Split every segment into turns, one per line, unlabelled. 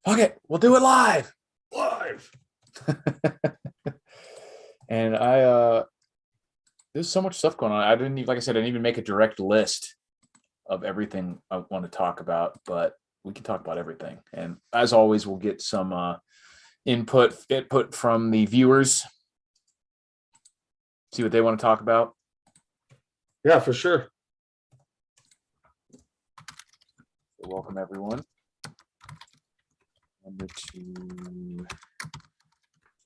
fuck it, we'll do it live.
Live.
And there's so much stuff going on. I didn't even, like I said, I didn't even make a direct list of everything I want to talk about, but we can talk about everything. And as always, we'll get some input from the viewers. See what they want to talk about.
Yeah, for sure.
So welcome everyone. Number 2.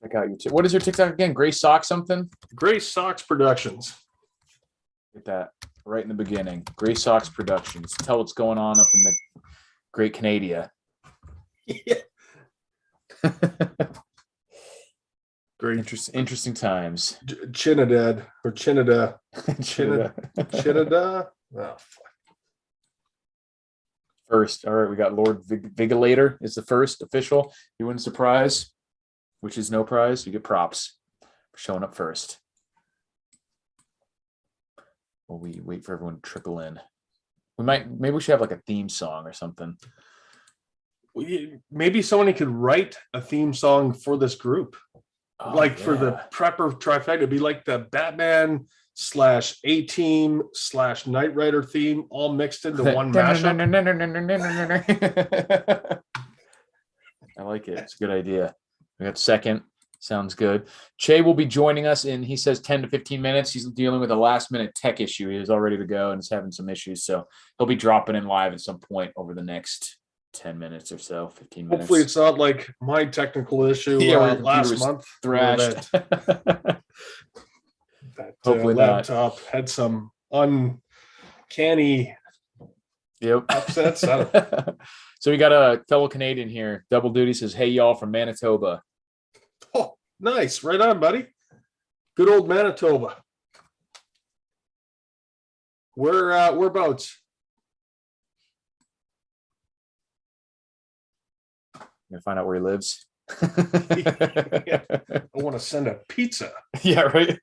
Check out your what is your TikTok again? Gray Sock something?
Gray Sox Productions.
Get that right in the beginning. Gray Sox Productions. Tell what's going on up in the Great Canada.
Yeah. Great.
Interesting times.
Chinadad or Chinada.
Chinada.
Chinada. Oh, fuck.
First, all right, we got Lord Vigilator is the first official. You win surprise, which is no prize. You get props for showing up first. Well, we wait for everyone to trickle in. Maybe we should have like a theme song or something.
Maybe somebody could write a theme song for this group. For the Prepper Trifecta, it'd be like the Batman / A-Team / Knight Rider theme all mixed into one mashup.
I like it. It's a good idea. We got second. Sounds good. Che will be joining us in, he says, 10 to 15 minutes. He's dealing with a last-minute tech issue. He is all ready to go and is having some issues. So he'll be dropping in live at some point over the next 10 minutes or so, 15 minutes.
Hopefully it's not like my technical issue last month.
Thrashed.
That
Hopefully
laptop had some uncanny upsets.
So we got a fellow Canadian here. Double duty says, "Hey y'all from Manitoba."
Oh, nice. Right on, buddy. Good old Manitoba. Whereabouts?
Gonna find out where he lives.
Yeah. I want to send a pizza.
Yeah, right.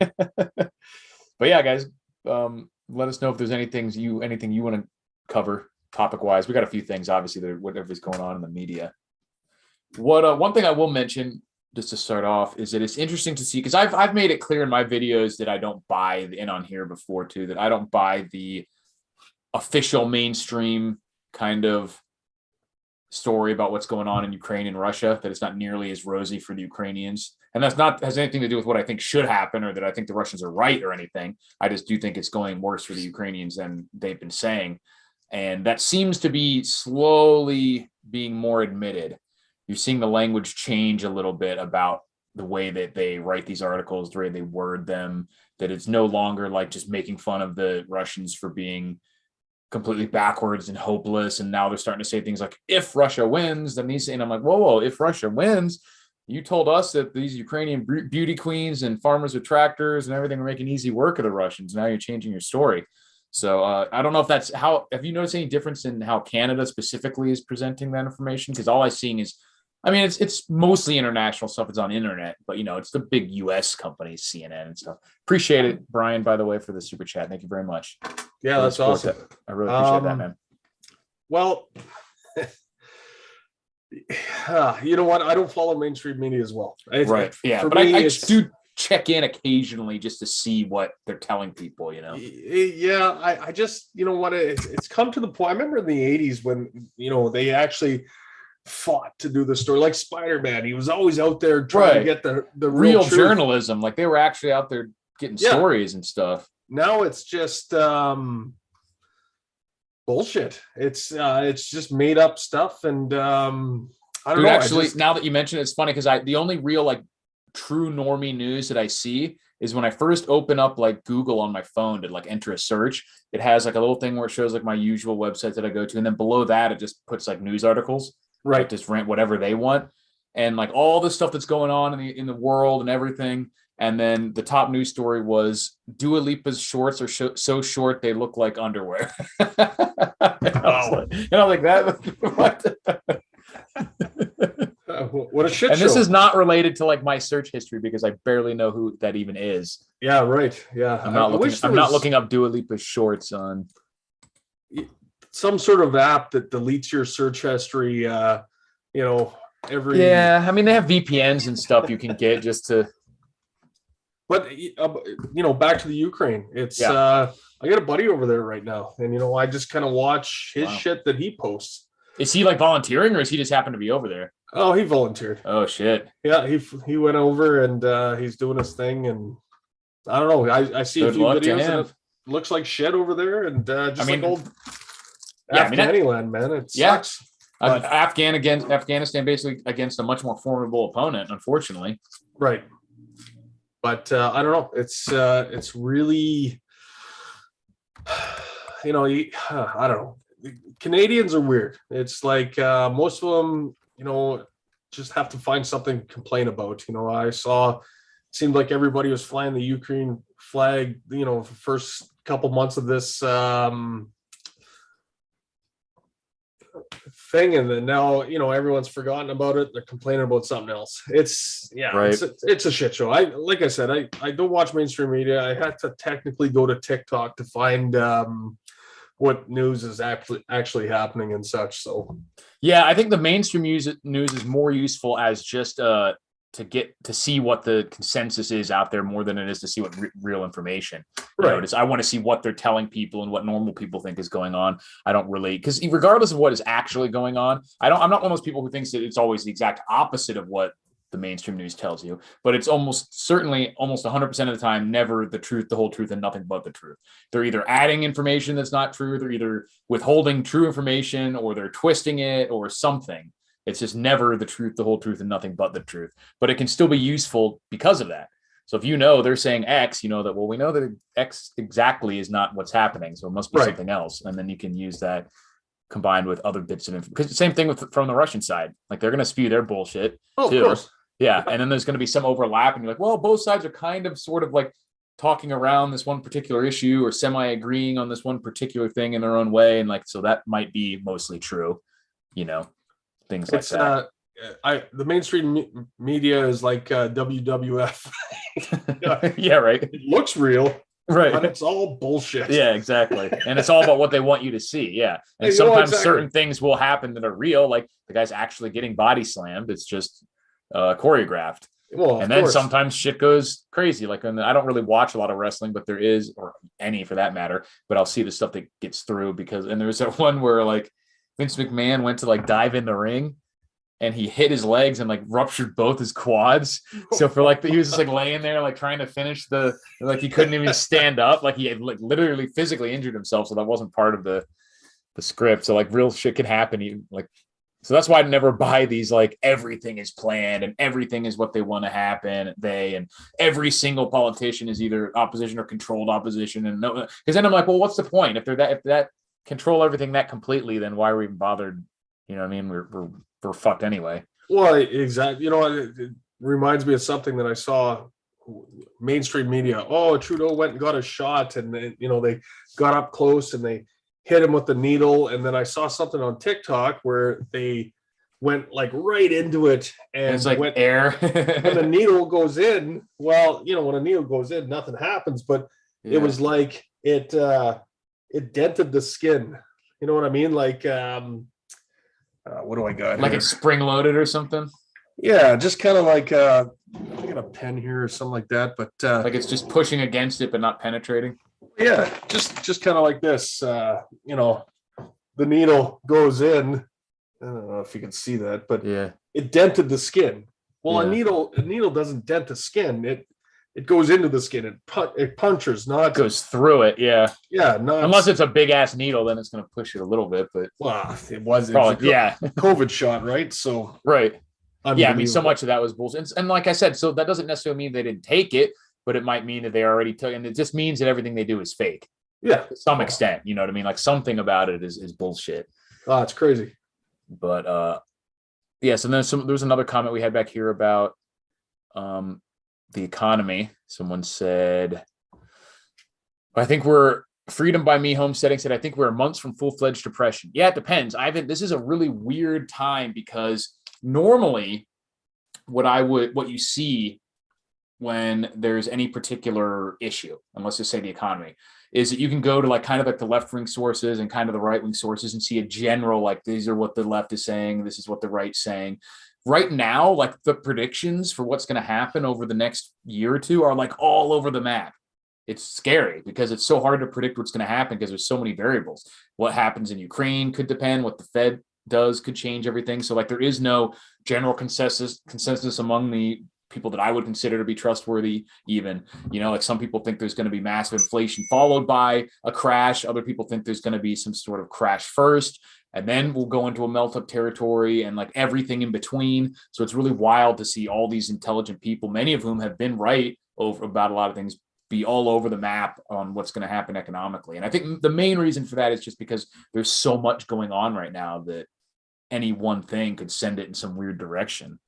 But yeah, guys, let us know if there's anything you want to cover topic wise. We got a few things, obviously, whatever's going on in the media. One thing I will mention just to start off is that it's interesting to see, because I've made it clear in my videos that I don't buy in on here before too, that I don't buy the official mainstream kind of story about what's going on in Ukraine and Russia, that it's not nearly as rosy for the Ukrainians. And that's not has anything to do with what I think should happen or that I think the Russians are right or anything. I just do think it's going worse for the Ukrainians than they've been saying. And that seems to be slowly being more admitted. You're seeing the language change a little bit about the way that they write these articles, the way they word them, that it's no longer like just making fun of the Russians for being completely backwards and hopeless. And now they're starting to say things like, if Russia wins, then these, and I'm like, whoa, if Russia wins, you told us that these Ukrainian beauty queens and farmers with tractors and everything are making easy work of the Russians. Now you're changing your story. So I don't know if that's have you noticed any difference in how Canada specifically is presenting that information? Because all I'm seeing is, I mean, it's mostly international stuff. It's on internet, but it's the big US companies, CNN and stuff. Appreciate it, Brian, by the way, for the super chat. Thank you very much.
Yeah, that's awesome.
I really appreciate that, man.
Well, you know what? I don't follow mainstream media as well.
Right. Yeah, but I do check in occasionally just to see what they're telling people,
Yeah, I just, what, it's come to the point. I remember in the 80s when, they actually fought to do the story, like Spider-Man. He was always out there trying to get the
real journalism. Like they were actually out there getting stories and stuff.
Now it's just bullshit. It's just made up stuff, and I don't know.
Actually, now that you mention it, it's funny because the only real like true normie news that I see is when I first open up like Google on my phone to like enter a search. It has like a little thing where it shows like my usual websites that I go to, and then below that it just puts like news articles,
right?
Just rant whatever they want, and like all the stuff that's going on in the world and everything. And then the top news story was Dua Lipa's shorts are so short they look like underwear. And I was like, that
what a shit show.
And this is not related to like my search history because I barely know who that even is.
Yeah, right. Yeah,
I'm not looking up Dua Lipa's shorts on
some sort of app that deletes your search history you know, every.
Yeah, I mean they have VPNs and stuff you can get just to.
But back to the Ukraine. It's
Yeah.
I got a buddy over there right now, and I just kind of watch his
Wow.
shit that he posts.
Is he like volunteering, or is he just happen to be over there?
Oh, he volunteered.
Oh shit.
Yeah, he went over and he's doing his thing, and I don't know. I see a few videos and it looks like shit over there, and just like old Afghani land, man. It sucks.
Afghanistan basically against a much more formidable opponent, unfortunately.
Right. But I don't know. It's really, I don't know. Canadians are weird. It's like most of them, just have to find something to complain about. I saw, it seemed like everybody was flying the Ukraine flag, the first couple months of this thing, and then now everyone's forgotten about it. They're complaining about something else. It's a shit show. Like I said, I don't watch mainstream media. I had to technically go to TikTok to find what news is actually happening and such. So
yeah, I think the mainstream news is more useful as just to get to see what the consensus is out there more than it is to see what real information. Right. I want to see what they're telling people and what normal people think is going on. I don't really, because regardless of what is actually going on, I'm not one of those people who thinks that it's always the exact opposite of what the mainstream news tells you, but it's almost 100% of the time, never the truth, the whole truth, and nothing but the truth. They're either adding information that's not true, they're either withholding true information, or they're twisting it or something. It's just never the truth, the whole truth, and nothing but the truth. But it can still be useful because of that. So if they're saying X, we know that X exactly is not what's happening. So it must be something else. And then you can use that combined with other bits of information. Because the same thing from the Russian side. Like they're going to spew their bullshit too. Of course. Yeah. And then there's going to be some overlap. And you're like, well, both sides are kind of sort of like talking around this one particular issue or semi-agreeing on this one particular thing in their own way. And like, so that might be mostly true, things like that.
The mainstream media is like WWF.
Yeah, right.
It looks real,
right?
But it's all bullshit.
Yeah, exactly. And it's all about what they want you to see. Yeah, and sometimes certain things will happen that are real, like the guy's actually getting body slammed. It's just choreographed.
Well,
and then sometimes shit goes crazy. Like, I don't really watch a lot of wrestling, but there is, or any for that matter. But I'll see the stuff that gets through and there's that one where like Vince McMahon went to like dive in the ring and he hit his legs and like ruptured both his quads. So for like, he was just like laying there, like trying to finish he couldn't even stand up. Like he had like literally physically injured himself. So that wasn't part of the script. So like real shit can happen. So that's why I never buy these, like everything is planned and everything is what they want to happen. And every single politician is either opposition or controlled opposition. And no, because then I'm like, well, what's the point? If that control everything that completely, then why are we even bothered? You know what I mean? We're fucked anyway.
Well, exactly. It reminds me of something that I saw mainstream media. Oh, Trudeau went and got a shot, and they got up close and they hit him with the needle. And then I saw something on TikTok where they went like right into it, and
it's like air.
When the needle goes in, well, when a needle goes in, nothing happens, but it was like it dented the skin. You know what I mean? Like, what do I got?
Like
here?
It's spring loaded or something.
Yeah, just kind of like I got a pen here or something like that, but
like it's just pushing against it but not penetrating.
Yeah, just kind of like this. The needle goes in. I don't know if you can see that, but it dented the skin. Well, a needle doesn't dent the skin. It goes into the skin. It punctures, not
it goes through it. Yeah.
Not
unless it's a big ass needle, then it's going to push it a little bit. But
it was COVID shot, right? So
right. Yeah, I mean, so much of that was bullshit. And like I said, so that doesn't necessarily mean they didn't take it, but it might mean that they already took, and it just means that everything they do is fake.
Yeah,
to some extent. You know what I mean? Like something about it is bullshit.
Oh, it's crazy.
But yes, and then there's another comment we had back here about the economy. Someone said, I think we're Freedom by Me Homesteading said, I think we're months from full-fledged depression. Yeah, it depends. Ivan, this is a really weird time because normally what you see when there's any particular issue, and let's just say the economy, is that you can go to like kind of like the left-wing sources and kind of the right-wing sources and see a general, like, these are what the left is saying, this is what the right's saying. Right now, like the predictions for what's going to happen over the next year or two are like all over the map. It's scary because it's so hard to predict what's going to happen because there's so many variables. What happens in Ukraine could depend, what the Fed does could change everything. So like there is no general consensus among the people that I would consider to be trustworthy. Even, like some people think there's going to be massive inflation followed by a crash. Other people think there's going to be some sort of crash first, and then we'll go into a melt up territory and like everything in between. So it's really wild to see all these intelligent people, many of whom have been right over about a lot of things, be all over the map on what's going to happen economically. And I think the main reason for that is just because there's so much going on right now that any one thing could send it in some weird direction.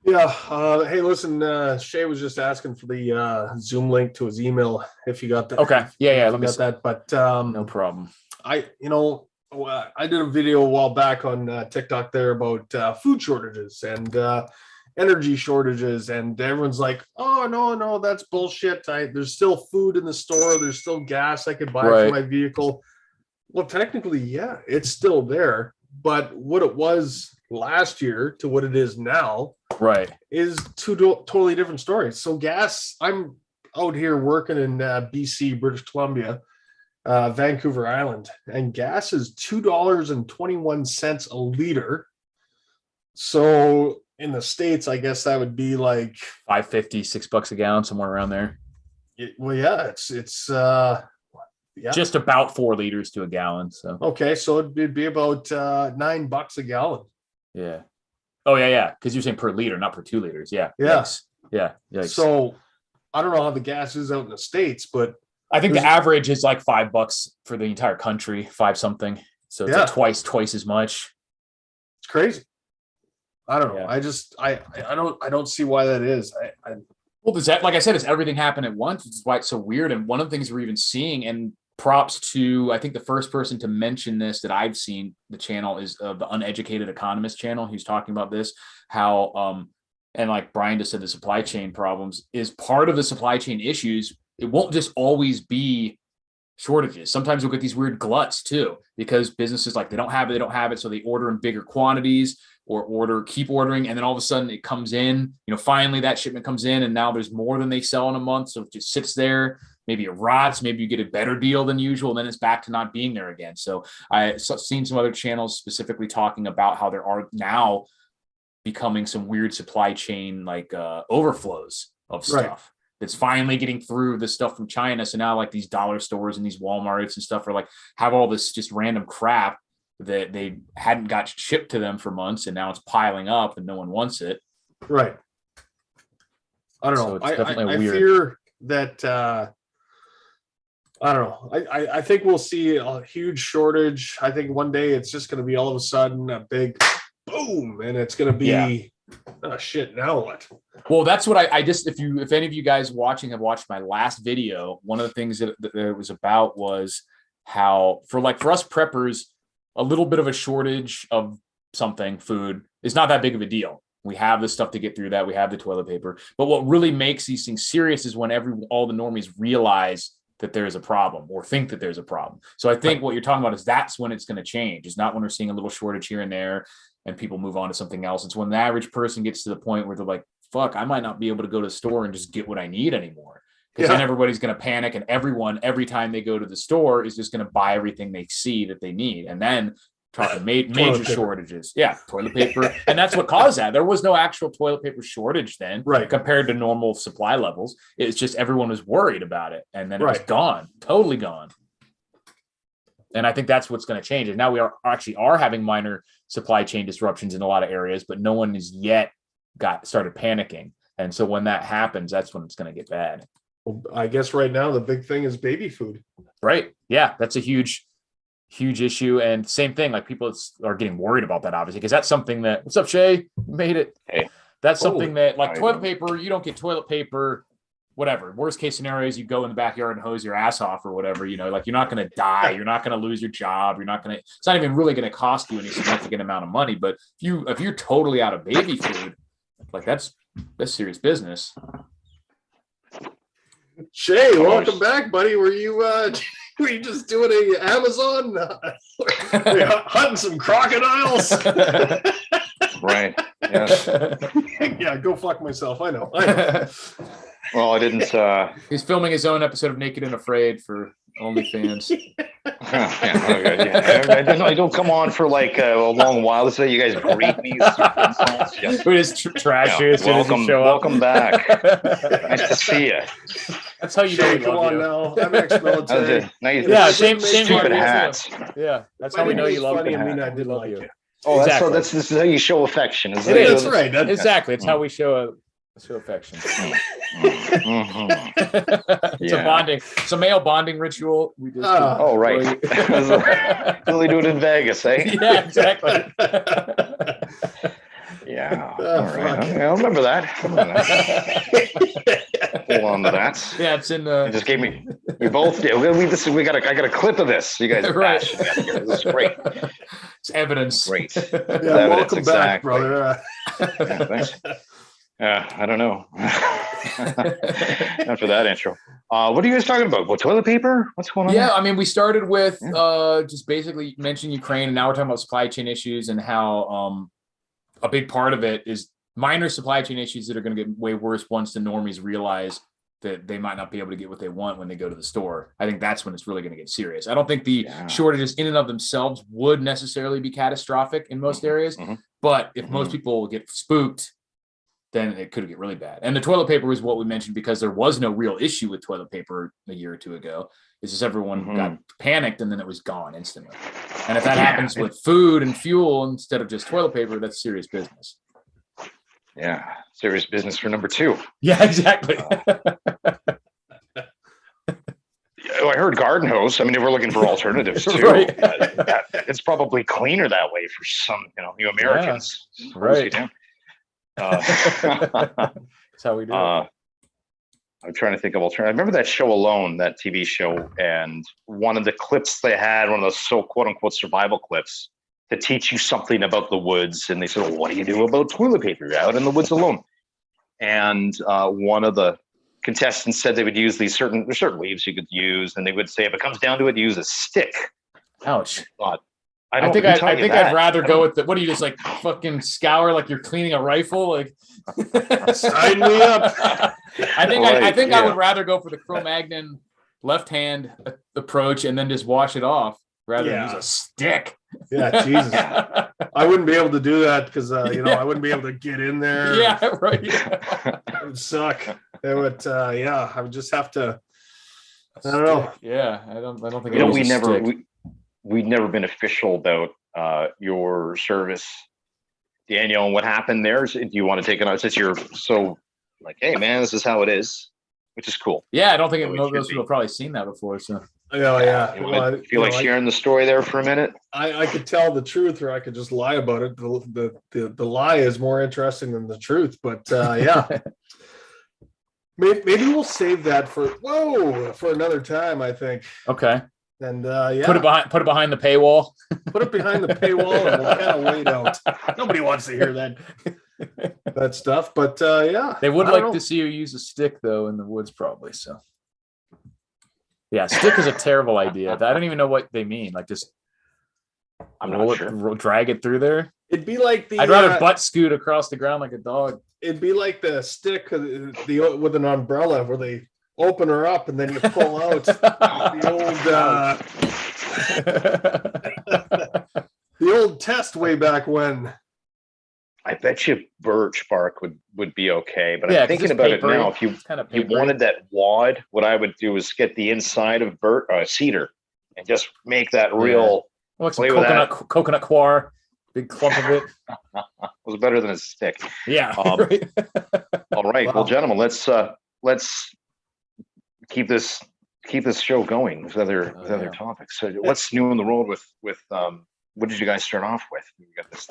Yeah. Hey, listen, Shay was just asking for the Zoom link to his email if you got that.
Okay. Yeah.
Let me got that. But
no problem.
I did a video a while back on TikTok there about food shortages and energy shortages, and everyone's like, "Oh no, that's bullshit. There's still food in the store. There's still gas I could buy for my vehicle." Well, technically, yeah, it's still there, but what it was last year to what it is now, is two totally different stories. So gas, I'm out here working in BC, British Columbia, Vancouver Island, and gas is $2.21 a liter. So in the States, I guess that would be like
$5.50, $6 a gallon, somewhere around there.
It's
just about 4 liters to a gallon. So
okay, so it'd be about $9 a gallon.
Yeah. Oh yeah. Because you're saying per liter, not per 2 liters. Yeah.
Yikes.
Yeah. Yikes.
So I don't know how the gas is out in the States, but
I think the average is like $5 for the entire country, 5 something. So it's like twice as much.
It's crazy. I don't know. I don't see why that is.
Well, does that, like I said, it's everything happened at once, which is why it's so weird. And one of the things we're even seeing, and props to, I think the first person to mention this that I've seen the channel is the Uneducated Economist channel. He's talking about this, how, and like Brian just said, the supply chain problems is part of the supply chain issues. It won't just always be shortages. Sometimes we'll get these weird gluts too, because businesses, like, they don't have it. So they order in bigger quantities or keep ordering. And then all of a sudden it comes in, finally that shipment comes in and now there's more than they sell in a month. So it just sits there. Maybe it rots. Maybe you get a better deal than usual. And then it's back to not being there again. So I've seen some other channels specifically talking about how there are now becoming some weird supply chain, like overflows of stuff. Right. That's finally getting through the stuff from China. So now like these dollar stores and these Walmarts and stuff are like, have all this just random crap that they hadn't got shipped to them for months. And now it's piling up and no one wants it.
Right. I don't know. I fear that, I don't know. I think we'll see a huge shortage. I think one day it's just going to be all of a sudden a big boom, and it's going to be, oh shit, now what? Well,
that's what I just, if any of you guys watching have watched my last video, one of the things that it was about was how for us preppers, a little bit of a shortage of something, food, is not that big of a deal. We have the stuff to get through that. We have the toilet paper. But what really makes these things serious is when all the normies realize that there is a problem or think that there's a problem. So I think what you're talking about is that's when it's going to change. It's not when we're seeing a little shortage here and there and people move on to something else. It's when the average person gets to the point where they're like, fuck, I might not be able to go to the store and just get what I need anymore. Because then everybody's going to panic, and everyone, every time they go to the store, is just going to buy everything they see that they need. And then talking major shortages. Yeah, toilet paper. And that's what caused that. There was no actual toilet paper shortage then, compared to normal supply levels. It's just everyone was worried about it. And then it was gone, totally gone. And I think that's what's going to change. And now we are having minor supply chain disruptions in a lot of areas, but no one has yet started panicking. And so when that happens, that's when it's going to get bad.
Well, I guess right now the big thing is baby food.
Right. Yeah, that's a huge issue. And same thing, like people are getting worried about that, obviously, because that's something that, what's up, Shay? You made it. Hey. That's something that, like, toilet paper, you don't get toilet paper, whatever. Worst case scenario is you go in the backyard and hose your ass off or whatever, like you're not going to die. You're not going to lose your job. It's not even really going to cost you any significant amount of money. But if you're totally out of baby food, like that's That's serious business.
Shay, welcome back, buddy. Were you were you just doing a Amazon hunting some crocodiles?
Right. Yes.
Yeah, go fuck myself. I know.
Well, I didn't.
He's filming his own episode of Naked and Afraid for OnlyFans.
I don't come on for like a long while. Let's say you guys greet me.
We just trash you as soon as you show up.
Welcome back. Nice to see you.
That's how you know we
Come
love
on
you.
now. I'm ex-military.
Yeah, same
stupid
here.
hats.
Yeah, that's how we know you love
funny.
you.
I mean, I did like you.
Oh,
Exactly.
this is how you show affection.
It is.
That's right.
Exactly. It's how we show affection. It's a bonding. It's a male bonding ritual. We just
oh, right. Really do it in Vegas, eh?
Yeah, exactly.
Yeah. All right. Okay, I'll remember that. Hold on to that.
Yeah, it's in.
It just gave me. We both did. I got a clip of this. You guys,
right?
This is great.
It's evidence.
Great.
Yeah, welcome back, brother.
Yeah, thanks. I don't know. After that intro, what are you guys talking about? What, toilet paper? What's going on?
Yeah, I mean, we started with just basically mentioning Ukraine, and now we're talking about supply chain issues and how a big part of it is minor supply chain issues that are going to get way worse once the normies realize that they might not be able to get what they want when they go to the store. I think that's when it's really going to get serious. I don't think the shortages in and of themselves would necessarily be catastrophic in most areas, but if most people get spooked, then it could get really bad. And the toilet paper is what we mentioned because there was no real issue with toilet paper a year or two ago. It's just everyone got panicked and then it was gone instantly. And if that happens with food and fuel instead of just toilet paper, that's serious business.
Yeah, serious business for number 2.
Yeah, exactly.
I heard garden hose. I mean, if we're looking for alternatives too,
Right.
It's probably cleaner that way for some, you Americans.
Yeah, right. That's how we do it.
I'm trying to think of alternatives. I remember that show Alone, that TV show, and one of the clips they had, one of those quote unquote survival clips, to teach you something about the woods. And they said, well, what do you do about toilet paper? You're out in the woods alone. And one of the contestants said they would use there's certain leaves you could use, and they would say if it comes down to it, use a stick.
Ouch.
I
think I'd rather go with what do you just like fucking scour like you're cleaning a rifle? Like
sign me up.
I think I would rather go for the Cro-Magnon left hand approach and then just wash it off rather than use a stick.
Yeah, Jesus. I wouldn't be able to do that because I wouldn't be able to get in there.
Yeah, right.
It would suck. It would I would just have to I don't know.
Yeah, I don't think
we've never been official about your service, Daniel, and what happened there. Do you want to take it on since you're so like, hey man, this is how it is, which is cool.
Yeah, I don't think most of those people have probably seen that before. So
yeah.
Feel like sharing the story there for a minute?
I could tell the truth or I could just lie about it. The lie is more interesting than the truth, but yeah. Maybe we'll save that for another time, I think.
Okay.
And
put it behind the paywall.
Put it behind the paywall and we'll kind of wait out. Nobody wants to hear that stuff, but yeah.
They would like to see you use a stick though in the woods, probably. So yeah, stick is a terrible idea. I don't even know what they mean. Like just
I'm not sure.
Drag it through there.
It'd be like
I'd rather butt scoot across the ground like a dog.
It'd be like the stick with an umbrella where they open her up and then you pull out the old test way back when.
I bet you birch bark would be okay, but I'm thinking about it now. If you wanted that wad, what I would do is get the inside of cedar and just make that real.
Like some coconut coir, big clump of it.
It was better than a stick.
Yeah.
Right. All right. Wow. Well, gentlemen, let's keep this show going with other topics. So what's new on the road with what did you guys start off with? You got this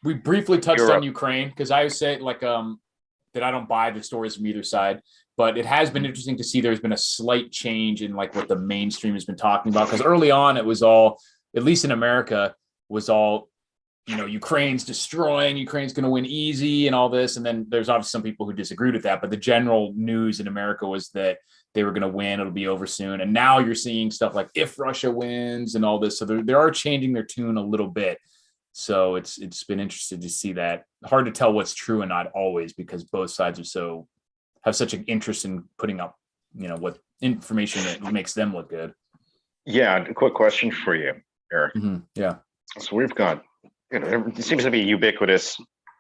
we briefly touched on Ukraine because I would say like that I don't buy the stories from either side, but it has been interesting to see there's been a slight change in like what the mainstream has been talking about because early on it was all, at least in America, was all Ukraine's destroying, Ukraine's going to win easy and all this. And then there's obviously some people who disagreed with that, but the general news in America was that they were going to win. It'll be over soon. And now you're seeing stuff like if Russia wins and all this. So they are changing their tune a little bit. So it's been interesting to see that. Hard to tell what's true and not always, because both sides have such an interest in putting up, what information that makes them look good.
Yeah. A quick question for you, Eric.
Mm-hmm. Yeah.
So we've got, it seems to be ubiquitous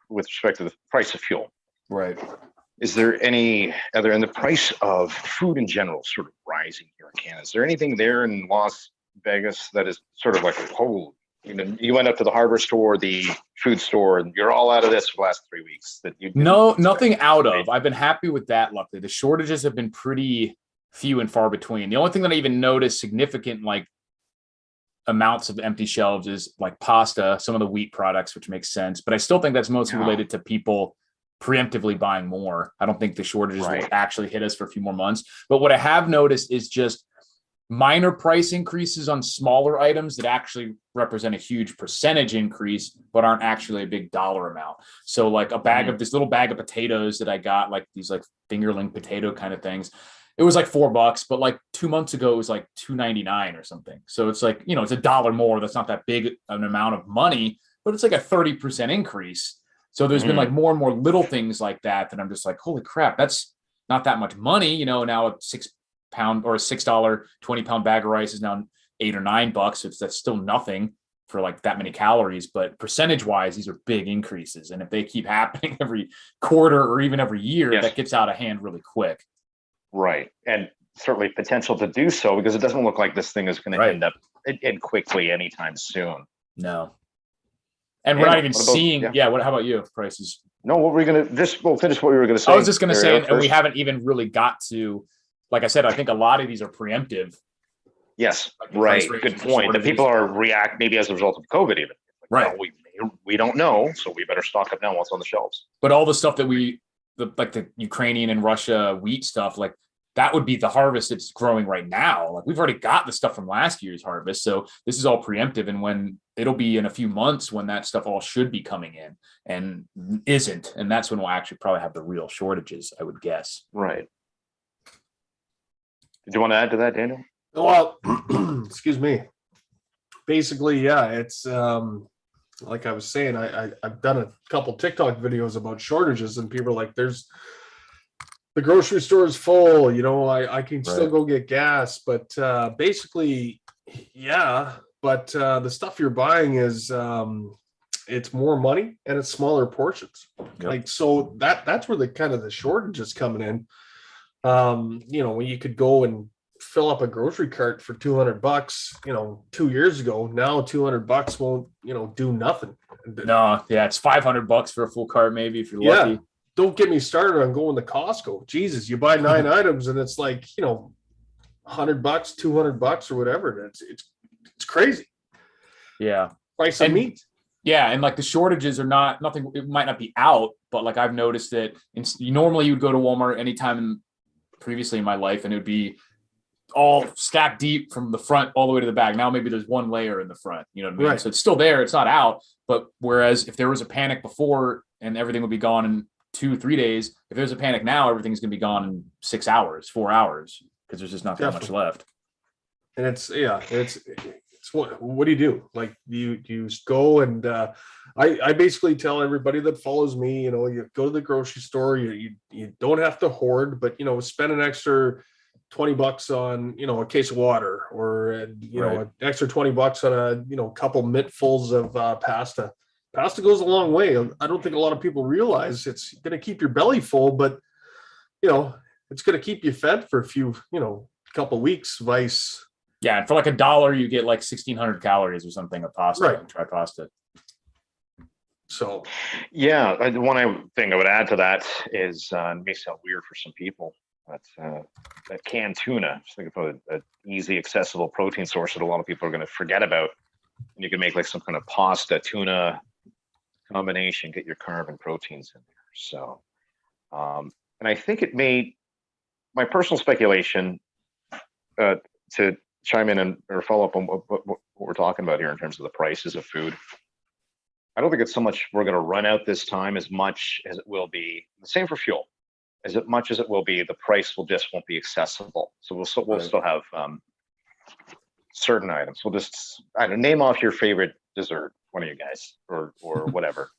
with respect to the price of fuel.
Right.
Is there any other, and the price of food in general sort of rising here in Canada? Is there anything there in Las Vegas that is sort of like, oh, you went up to the hardware store, the food store, and you're all out of this for the last 3 weeks?
Nothing out of. I've been happy with that, luckily. The shortages have been pretty few and far between. The only thing that I even noticed significant, like, amounts of empty shelves is like pasta, some of the wheat products, which makes sense. But I still think that's mostly related to people preemptively buying more. I don't think the shortages will actually hit us for a few more months. But what I have noticed is just minor price increases on smaller items that actually represent a huge percentage increase, but aren't actually a big dollar amount. So like a bag of this little bag of potatoes that I got, like these like fingerling potato kind of things. It was like $4, but like 2 months ago, it was like $2.99 or something. So it's like, it's $1 more. That's not that big an amount of money, but it's like a 30% increase. So there's been like more and more little things like that I'm just like, holy crap, that's not that much money. Now a £6 or a $6 20-pound bag of rice is now $8 or $9. That's still nothing for like that many calories, but percentage wise, these are big increases. And if they keep happening every quarter or even every year, that gets out of hand really quick.
Right. And certainly potential to do so, because it doesn't look like this thing is going to end up in quickly anytime soon.
No. And we're not even seeing, how about you? Prices?
No, what were we going to, we'll finish what we were going to say.
I was just going to say, and we haven't even really got to, like I said, I think a lot of these are preemptive.
Yes. Like right. Good point. The people are maybe as a result of COVID even. Like, well, we don't know, so we better stock up now what's on the shelves.
But all the stuff that the Ukrainian and Russia wheat stuff, like that would be the harvest that's growing right now. Like we've already got the stuff from last year's harvest. So this is all preemptive. And when it'll be in a few months when that stuff all should be coming in and isn't. And that's when we'll actually probably have the real shortages, I would guess.
Right. Did you want to add to that, Daniel?
Well, excuse me. Basically, it's like I was saying, I've done a couple TikTok videos about shortages, and people are like, the grocery store is full, I can still go get gas. But basically, but the stuff you're buying is it's more money and it's smaller portions. Like, so that's where the shortage is coming in. When you could go and fill up a grocery cart for $200, 2 years ago. Now $200 won't, do nothing.
No, it's $500 for a full cart, maybe if you're lucky.
Don't get me started on going to Costco. Jesus, you buy 9 items and it's like, $100, $200 or whatever. It's crazy.
Yeah.
Price of meat.
Yeah, and like the shortages are nothing. It might not be out, but like I've noticed that normally you would go to Walmart anytime previously in my life, and it would be all stacked deep from the front all the way to the back. Now maybe there's one layer in the front, you know what I mean? Right. So it's still there, it's not out. But whereas if there was a panic before and everything would be gone in 2-3 days, if there's a panic now, everything's gonna be gone in 6 hours, 4 hours, because there's just not that much left.
And it's what do you do? Like you just go and I basically tell everybody that follows me, you go to the grocery store, you don't have to hoard, but spend an extra $20 on a case of water, or an extra $20 on a couple mittfuls of pasta. Pasta goes a long way. I don't think a lot of people realize it's going to keep your belly full, but it's going to keep you fed for a few couple weeks. Vice.
Yeah, and for like $1, you get like 1,600 calories or something of pasta. Right. Try pasta.
So,
one thing I would add to that is, it may sound weird for some people, but that canned tuna, just think about an easy, accessible protein source that a lot of people are going to forget about. And you can make like some kind of pasta tuna combination, get your carb and proteins in there. So, and I think it made my personal speculation to chime in or follow up on what we're talking about here in terms of the prices of food. I don't think it's so much we're going to run out this time as much as it will be the same for fuel. As much as it will be, the price won't be accessible. So we'll still have certain items. We'll just name off your favorite dessert, one of you guys, or whatever.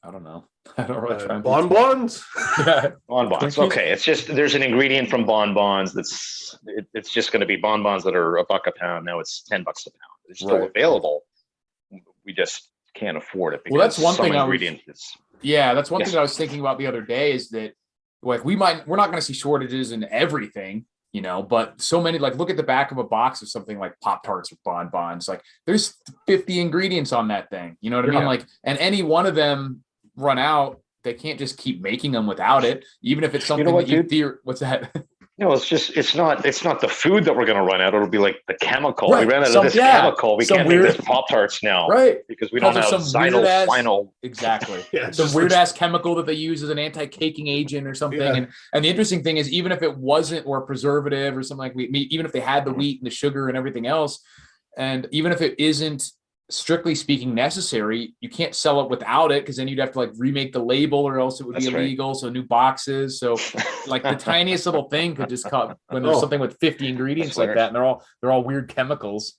I don't know. I don't really try
bonbons.
Yeah.
Bonbons. Okay, it's just there's an ingredient from bonbons it's just going to be bonbons that are $1 a pound. Now it's $10 a pound. They're still available. We just can't afford it because
that's one thing that's one thing I was thinking about the other day is that like we're not going to see shortages in everything, you know, but so many, like look at the back of a box of something like Pop-Tarts or bonbons, like there's 50 ingredients on that thing, you know what I mean? Like, and any one of them run out, they can't just keep making them without it, even if it's something what's that?
No, it's not the food that we're going to run out. It'll be like the chemical. Right. We ran out of this chemical. We can't make this Pop-Tarts now,
right?
Because we don't have some final.
Exactly. Some weird ass chemical that they use as an anti-caking agent or something. Yeah. And the interesting thing is, even if it wasn't, or preservative or something like even if they had the wheat and the sugar and everything else, and even if it isn't strictly speaking necessary, you can't sell it without it, because then you'd have to like remake the label or else it would be illegal. Right. So new boxes. So like the tiniest little thing could just come when there's something with 50 ingredients like that, and they're all weird chemicals.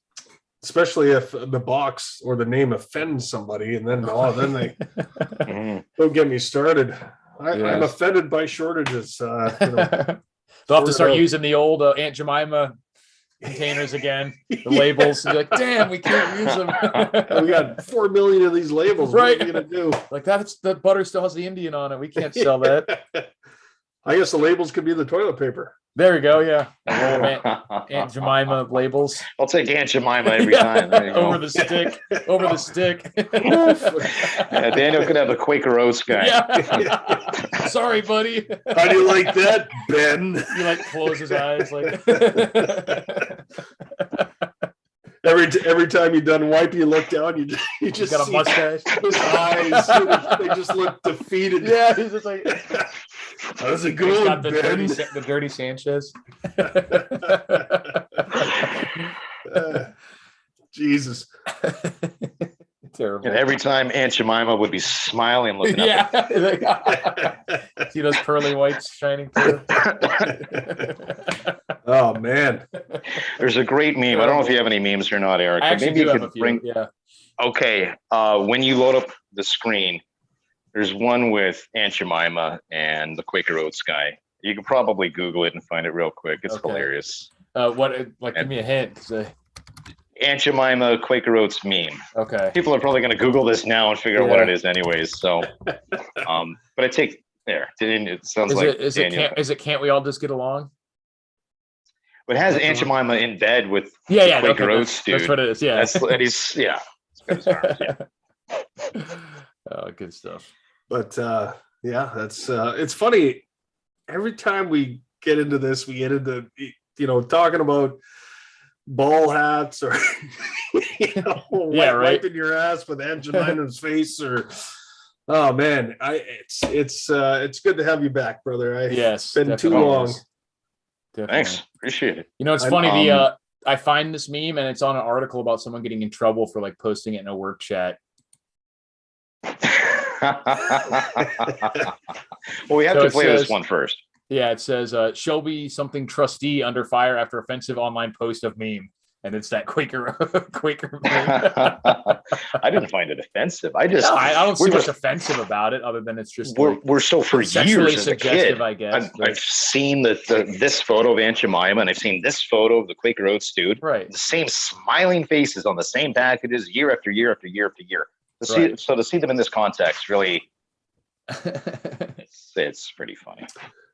Especially if the box or the name offends somebody, and then they don't get me started. I'm offended by shortages.
They'll have to start using the old Aunt Jemima containers again, the labels. You're like, damn, we can't use them.
We got 4 million of these labels.
Right.
What are we gonna do?
Like the butter still has the Indian on it. We can't sell that.
I guess the labels could be the toilet paper.
There we go. Yeah. Aunt Jemima labels.
I'll take Aunt Jemima every time. There you go.
Over the stick.
Yeah, Daniel could have a Quaker Oats guy.
Yeah. Sorry, buddy.
How do you like that, Ben?
You like close his eyes like
every time you're done wiping, you look down, you just
got a mustache.
His eyes, they just look defeated.
Yeah, he's just like,
how's it going,
got
Ben?
The dirty Sanchez.
Jesus.
Terrible.
And every time Aunt Jemima would be smiling, looking up.
See those pearly whites shining through.
Oh man,
there's a great meme. I don't know if you have any memes or not, Eric. But maybe you could bring.
Yeah.
Okay. When you load up the screen, there's one with Aunt Jemima and the Quaker Oats guy. You can probably Google it and find it real quick. It's hilarious.
Give me a hint.
Aunt Jemima Quaker Oats meme.
Okay.
People are probably going to Google this now and figure out what it is anyways. So, but I take there. It sounds
is it can't we all just get along?
But it has Aunt Jemima in bed with Quaker Oats dude.
That's what it is. Yeah.
And he's
Oh, good stuff.
But that's it's funny. Every time we get into this, we get into talking about ball hats or wiping your ass with Aunt Jemima's face, or oh man, it's good to have you back, brother. It's been too long.
Definitely.
Thanks, appreciate it.
You know, it's funny. I find this meme and it's on an article about someone getting in trouble for like posting it in a work chat.
Well, we have to play this one first.
Yeah, it says Shelby something trustee under fire after offensive online post of meme, and it's that Quaker meme.
I didn't find it offensive. I
don't see much offensive about it, other than it's just
we're so for years as a kid.
I guess
I've seen this photo of Aunt Jemima, and I've seen this photo of the Quaker Oats dude.
Right,
the same smiling faces on the same packages year after year after year after year. To see them in this context, really, it's pretty funny.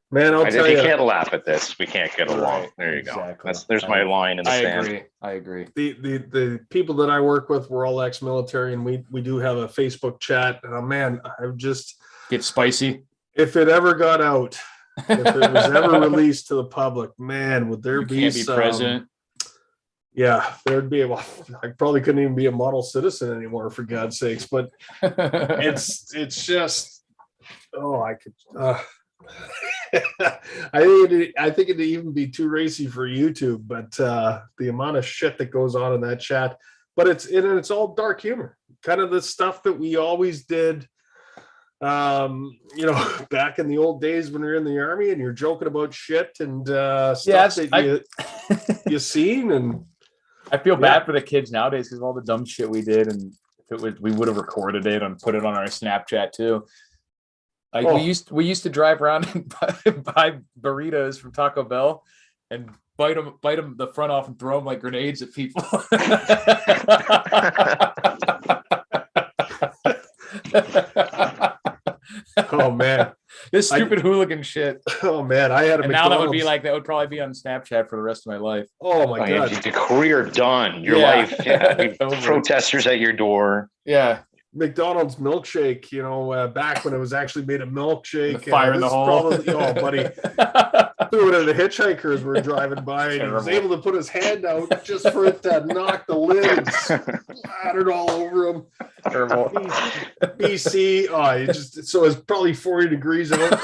Man, I'll tell you.
If you can't laugh at this, we can't get along. There you go. There's my line in the sand.
I agree.
The people that I work with were all ex-military, and we do have a Facebook chat. And man, I've just
get spicy.
If it ever got out, if it was ever released to the public, man, would there be some
president?
Yeah, there'd be. I probably couldn't even be a model citizen anymore, for God's sakes. But it's just, I could. I think it'd even be too racy for YouTube, but the amount of shit that goes on in that chat, but it's all dark humor, kind of the stuff that we always did. Back in the old days when you're in the army and you're joking about shit and stuff you seen. And
I feel bad for the kids nowadays because of all the dumb shit we did, and if we would have recorded it and put it on our Snapchat too. Like we used to drive around and buy burritos from Taco Bell and bite them the front off and throw them like grenades at people.
Oh man,
this stupid hooligan shit.
Oh man, I had a
and now that would probably be on Snapchat for the rest of my life.
Oh my god,
your career done, your life. Yeah, protesters at your door.
Yeah,
McDonald's milkshake. Back when it was actually made a milkshake.
The fire in the hole.
Oh, buddy. Threw it at the hitchhikers were driving by, and he was able to put his hand out just for it to knock the lid splattered all over him.
Terrible.
BC, so it's probably 40 degrees out.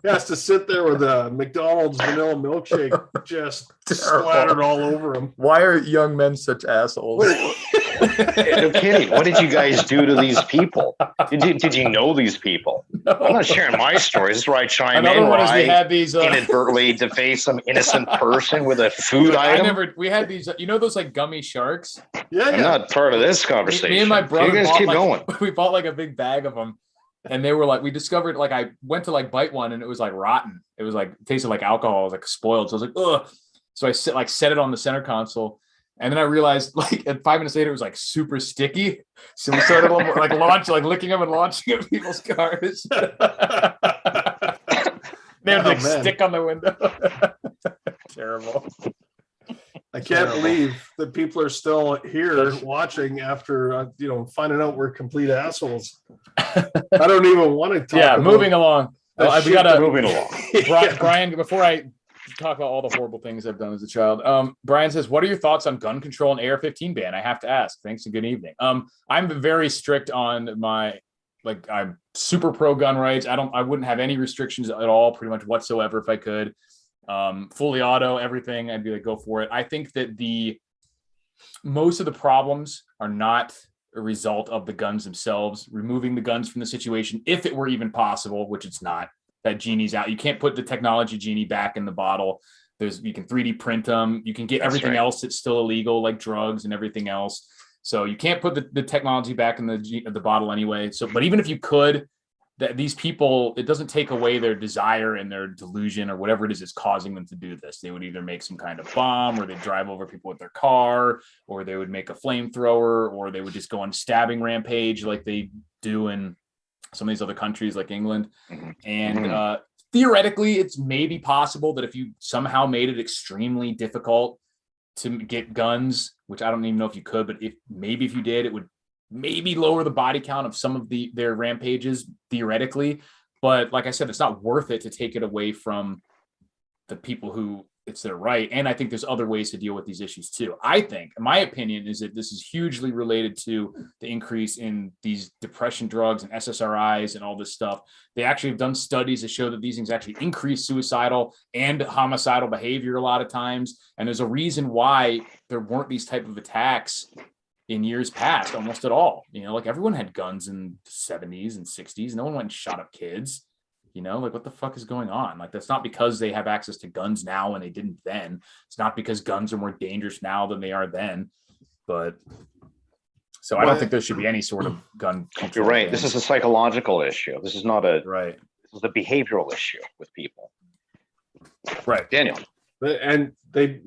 He has to sit there with a McDonald's vanilla milkshake just splattered all over him.
Why are young men such assholes?
No kidding. What did you guys do to these people? Did you know these people? No. I'm not sharing my stories. This is where I chime
Another
in.
One is we had these
inadvertently deface some innocent person with a food item.
We had these. Those like gummy sharks.
Yeah,
I'm not part of this conversation.
Me and my brother.
You guys keep going.
We bought like a big bag of them, and they were like. We discovered like I went to like bite one, and it was like rotten. It was like it tasted like alcohol. It was like spoiled. So I was like, ugh. So I set it on the center console. And then I realized, like, 5 minutes later, it was like super sticky. So we started like licking them and launching at people's cars. They had like stick on the window. Terrible.
I can't believe that people are still here watching after finding out we're complete assholes. I don't even want to talk.
Yeah, moving along. We gotta
moving along.
Brian, before I talk about all the horrible things I've done as a child. Brian says, what are your thoughts on gun control and AR-15 ban? I have to ask. Thanks and good evening. I'm very strict on I'm super pro gun rights. I wouldn't have any restrictions at all, pretty much whatsoever if I could. Fully auto, everything, I'd be like, go for it. I think that most of the problems are not a result of the guns themselves. Removing the guns from the situation, if it were even possible, which it's not. That genie's out. You can't put the technology genie back in the bottle. You can 3D print them. You can get everything else that's still illegal, like drugs and everything else. So you can't put the technology back in the bottle anyway. So, but even if you could, these people, it doesn't take away their desire and their delusion or whatever it is that's causing them to do this. They would either make some kind of bomb, or they'd drive over people with their car, or they would make a flamethrower, or they would just go on stabbing rampage like they do in some of these other countries like England. And theoretically, it's maybe possible that if you somehow made it extremely difficult to get guns, which I don't even know if you could, but if you did, it would maybe lower the body count of some of their rampages theoretically. But like I said, it's not worth it to take it away from the people who it's their right. And I think there's other ways to deal with these issues too. I think, my opinion is that this is hugely related to the increase in these depression drugs and SSRIs and all this stuff. They actually have done studies that show that these things actually increase suicidal and homicidal behavior a lot of times. And there's a reason why there weren't these type of attacks in years past, almost at all. Like everyone had guns in the 70s and 60s. No one went and shot up kids. What the fuck is going on? Like, that's not because they have access to guns now and they didn't then. It's not because guns are more dangerous now than they are then. But so I don't think there should be any sort of gun control.
You're right. This is a psychological issue. This is not a
right.
This is a behavioral issue with people.
Right,
Daniel.
And they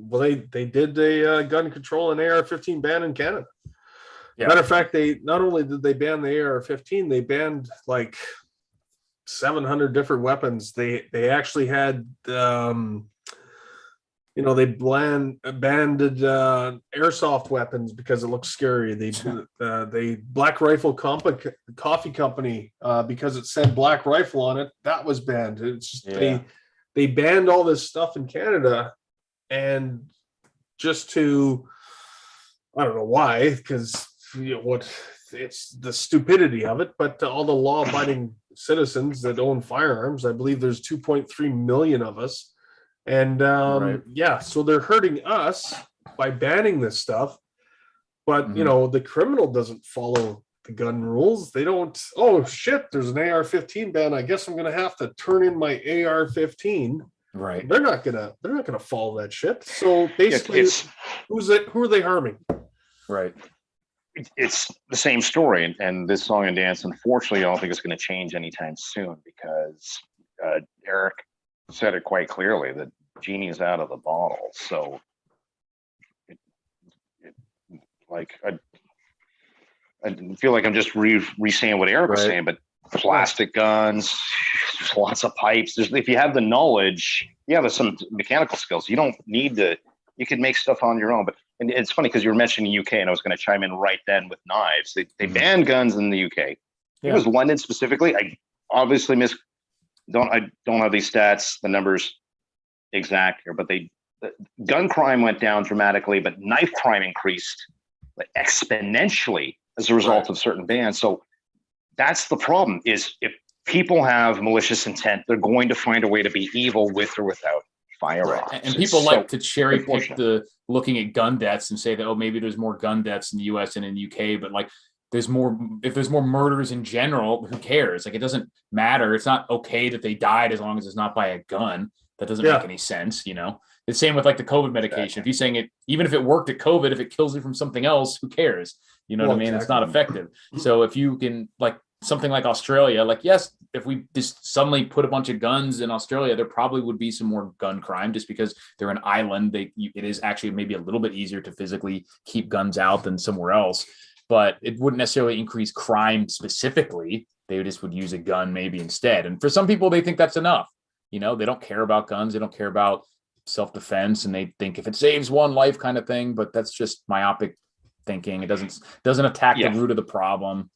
did a gun control and AR-15 ban in Canada. Yeah. Matter of fact, they not only did they ban the AR-15, they banned like 700 different weapons. They actually had they banned airsoft weapons because it looks scary. They Black Rifle Coffee Company because it said Black Rifle on it, that was banned. It's just they banned all this stuff in Canada, and just to, I don't know why, because it's the stupidity of it, but all the law-abiding citizens that own firearms, I believe there's 2.3 million of us, and so they're hurting us by banning this stuff, But you know, the criminal doesn't follow the gun rules. They don't. Oh shit! There's an AR-15 ban. I guess I'm gonna have to turn in my AR-15.
Right.
They're not gonna follow that shit. So basically, who are they harming?
Right.
It's the same story, and this song and dance, unfortunately, I don't think it's going to change anytime soon, because Eric said it quite clearly that genie is out of the bottle. So, I feel like I'm just re-saying what Eric was saying, but plastic guns, there's lots of pipes. If you have the knowledge, there's some mechanical skills. You don't need to. You can make stuff on your own, but and it's funny because you were mentioning UK, and I was going to chime in right then with knives. They banned guns in the UK. It was London specifically. I obviously don't have these stats, the numbers exact here, but gun crime went down dramatically, but knife crime increased exponentially as a result of certain bans. So that's the problem: is if people have malicious intent, they're going to find a way to be evil with or without firearms.
And people like to cherry pick looking at gun deaths and say that, oh, maybe there's more gun deaths in the US and in the UK, but like if there's more murders in general, who cares? Like, it doesn't matter. It's not okay that they died as long as it's not by a gun. That doesn't make any sense, you know? The same with like the COVID medication. If you're saying it, even if it worked at COVID, if it kills you from something else, who cares? You know what I mean? Exactly. It's not effective. So if you can, like something like Australia, like, yes, if we just suddenly put a bunch of guns in Australia, there probably would be some more gun crime just because they're an island. It is actually maybe a little bit easier to physically keep guns out than somewhere else, but it wouldn't necessarily increase crime specifically. They just would use a gun maybe instead. And for some people, they think that's enough. You know, they don't care about guns. They don't care about self-defense, and they think if it saves one life kind of thing, but that's just myopic thinking. It doesn't attack the root of the problem.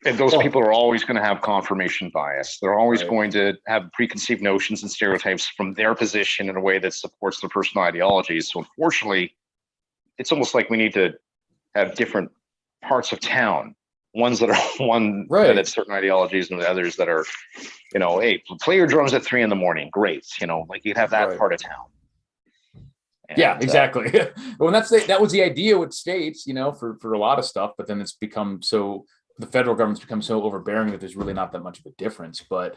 And those people are always going to have confirmation bias. They're always going to have preconceived notions and stereotypes from their position in a way that supports their personal ideologies. So unfortunately, it's almost like we need to have different parts of town. Ones that are that have certain ideologies, and others that are, you know, hey, play your drums at 3 a.m. Great. You know, like you'd have that part of town. And,
exactly. Well, that was the idea with states, you know, for a lot of stuff, but then it's become the federal government's become so overbearing that there's really not that much of a difference. But,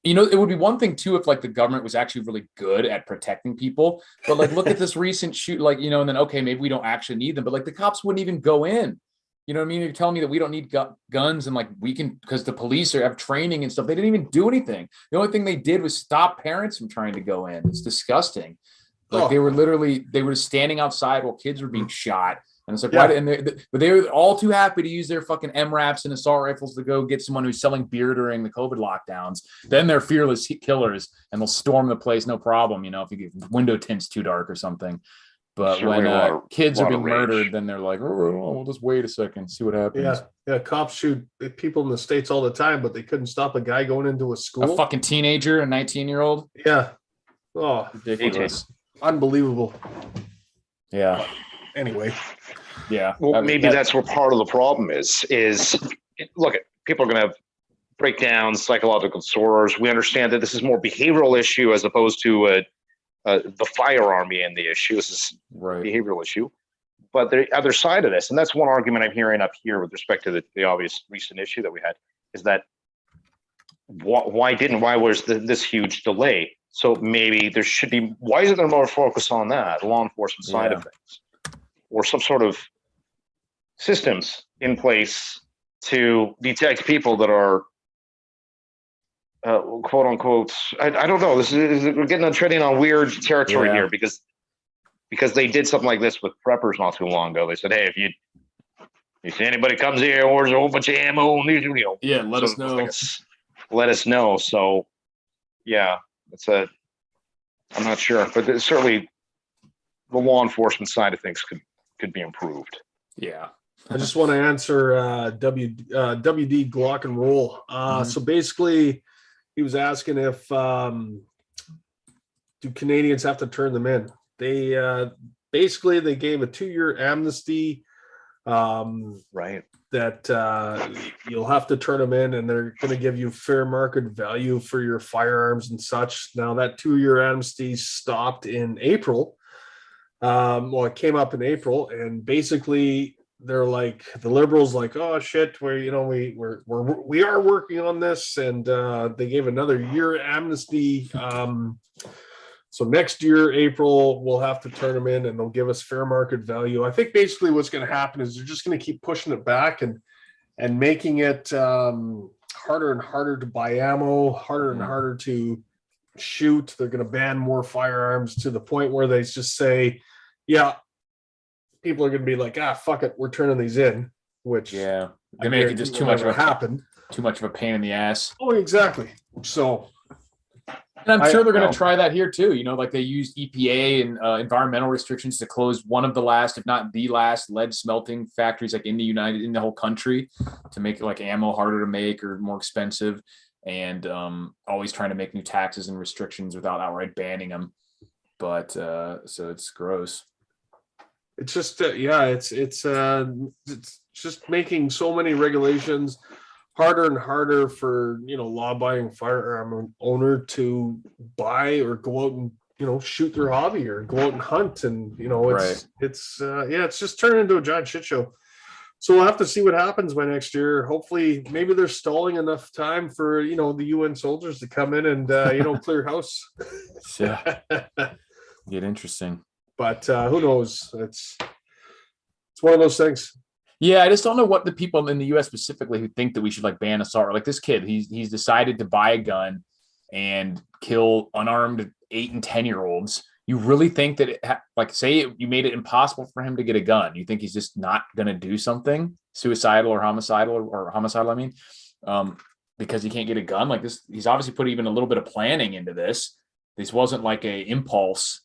you know, it would be one thing too, if like the government was actually really good at protecting people, but like, look at this recent shoot, like, you know, and then, okay, maybe we don't actually need them, but like the cops wouldn't even go in. You know what I mean? You're telling me that we don't need guns and like we can, because the police have training and stuff. They didn't even do anything. The only thing they did was stop parents from trying to go in. It's disgusting. Like they were standing outside while kids were being shot. And it's like, why? But they were all too happy to use their fucking MRAPs and assault rifles to go get someone who's selling beer during the COVID lockdowns. Then they're fearless killers and they'll storm the place, no problem. You know, if you get window tints too dark or something. But when kids are being murdered, then they're like, oh, we'll just wait a second, see what happens.
Yeah. Cops shoot people in the States all the time, but they couldn't stop a guy going into a school.
A fucking teenager, a 19-year-old.
Yeah. Oh,
ridiculous.
Unbelievable.
Yeah.
Anyway.
Yeah.
Well, maybe that's where part of the problem is look, people are going to have breakdowns, psychological disorders. We understand that this is more behavioral issue as opposed to the firearm being the issue. This is a behavioral issue. But the other side of this, and that's one argument I'm hearing up here with respect to the obvious recent issue that we had, is that why was this huge delay? So maybe there should be, why isn't there more focus on that, the law enforcement side of things? Or some sort of systems in place to detect people that are quote unquote, I don't know. We're getting treading on weird territory here because they did something like this with preppers not too long ago. They said, hey, if anybody comes here or there's a whole bunch of ammo,
let us know.
Let us know. So I'm not sure, but certainly the law enforcement side of things could be improved.
Yeah.
I just want to answer WD Glock and Roll. So basically, he was asking if do Canadians have to turn them in? They basically they gave a 2-year amnesty. That you'll have to turn them in, and they're going to give you fair market value for your firearms and such. Now that 2-year amnesty stopped in April. It came up in April, and basically they're like the liberals, like, oh shit, we are working on this, and they gave another year amnesty. So next year, April, we'll have to turn them in, and they'll give us fair market value. I think basically what's going to happen is they're just going to keep pushing it back and making it harder and harder to buy ammo, harder and harder to shoot. They're going to ban more firearms to the point where they just say, yeah, people are going to be like, fuck it, we're turning these in, which
they make it just too much of a pain in the ass.
Oh, exactly. So,
and I'm sure they're going to try that here too. You know, like they used EPA and environmental restrictions to close one of the last, if not the last, lead smelting factories like in the whole country, to make it like ammo harder to make or more expensive, and always trying to make new taxes and restrictions without outright banning them. But so it's gross.
It's just it's just making so many regulations harder and harder for law-abiding firearm owner to buy or go out and shoot their hobby or go out and hunt, and it's just turned into a giant shit show. So we'll have to see what happens by next year. Hopefully, maybe they're stalling enough time for the UN soldiers to come in and clear house.
Yeah, get interesting.
But who knows? It's one of those things.
Yeah, I just don't know what the people in the U.S. specifically who think that we should like ban assault. Like this kid, he's decided to buy a gun and kill unarmed 8 and 10-year-olds. You really think that say you made it impossible for him to get a gun? You think he's just not going to do something suicidal or homicidal or homicidal? I mean, because he can't get a gun like this. He's obviously put even a little bit of planning into this. This wasn't like a impulse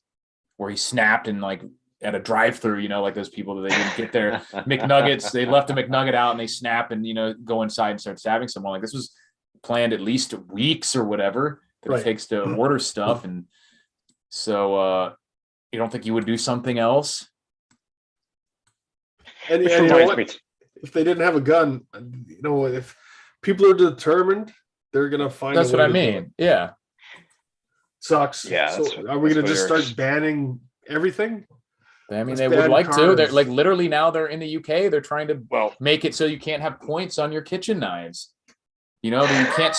where he snapped and like at a drive-through, like those people that they didn't get their McNuggets. They left a McNugget out and they snap and, go inside and start stabbing someone. Like this was planned at least weeks or whatever that it takes to order stuff. And so you don't think you would do something else?
And you know what? If they didn't have a gun, if people are determined, they're going to find
That's what I mean. Yeah.
Sucks. Yeah. So are we going to just start banning everything?
I mean, they would like to. They're like literally now they're in the UK. They're trying to make it so you can't have points on your kitchen knives. You can't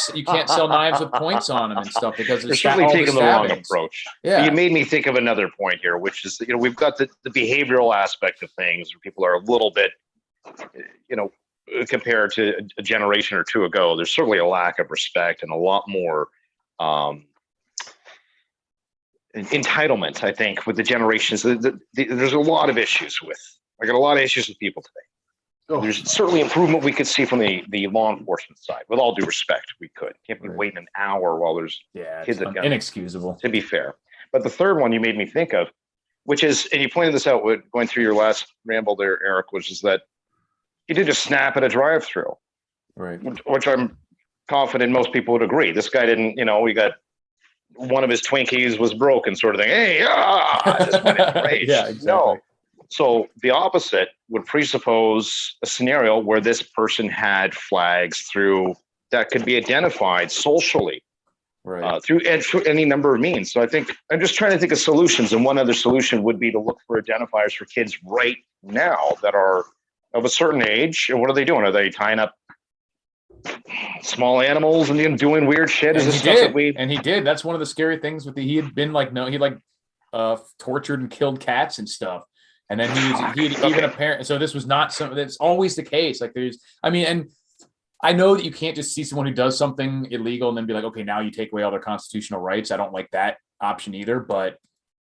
sell knives with points on them and stuff because it's
certainly taking the wrong approach.
Yeah,
you made me think of another point here, which is we've got the behavioral aspect of things where people are a little bit, compared to a generation or two ago. There's certainly a lack of respect and a lot more entitlement, I think, with the generations. There's a lot of issues with. I got a lot of issues with people today. Oh. There's certainly improvement we could see from the law enforcement side. With all due respect, we could. Can't be waiting an hour while there's kids at guns.
Inexcusable.
To be fair. But the third one you made me think of, which is, and you pointed this out with going through your last ramble there, Eric, which is that he did just snap at a drive-through.
Right.
Which I'm confident most people would agree. This guy didn't, we got one of his Twinkies was broken, sort of thing. Hey, just went into rage.
Yeah, exactly.
No. So the opposite would presuppose a scenario where this person had flags through that could be identified socially, through any number of means. So I think I'm just trying to think of solutions, and one other solution would be to look for identifiers for kids right now that are of a certain age. And what are they doing? Are they tying up small animals and doing weird shit?
And he did. That's one of the scary things with he had been tortured and killed cats and stuff. And then even apparently, so this was not something that's always the case. Like and I know that you can't just see someone who does something illegal and then be like, okay, now you take away all their constitutional rights. I don't like that option either, but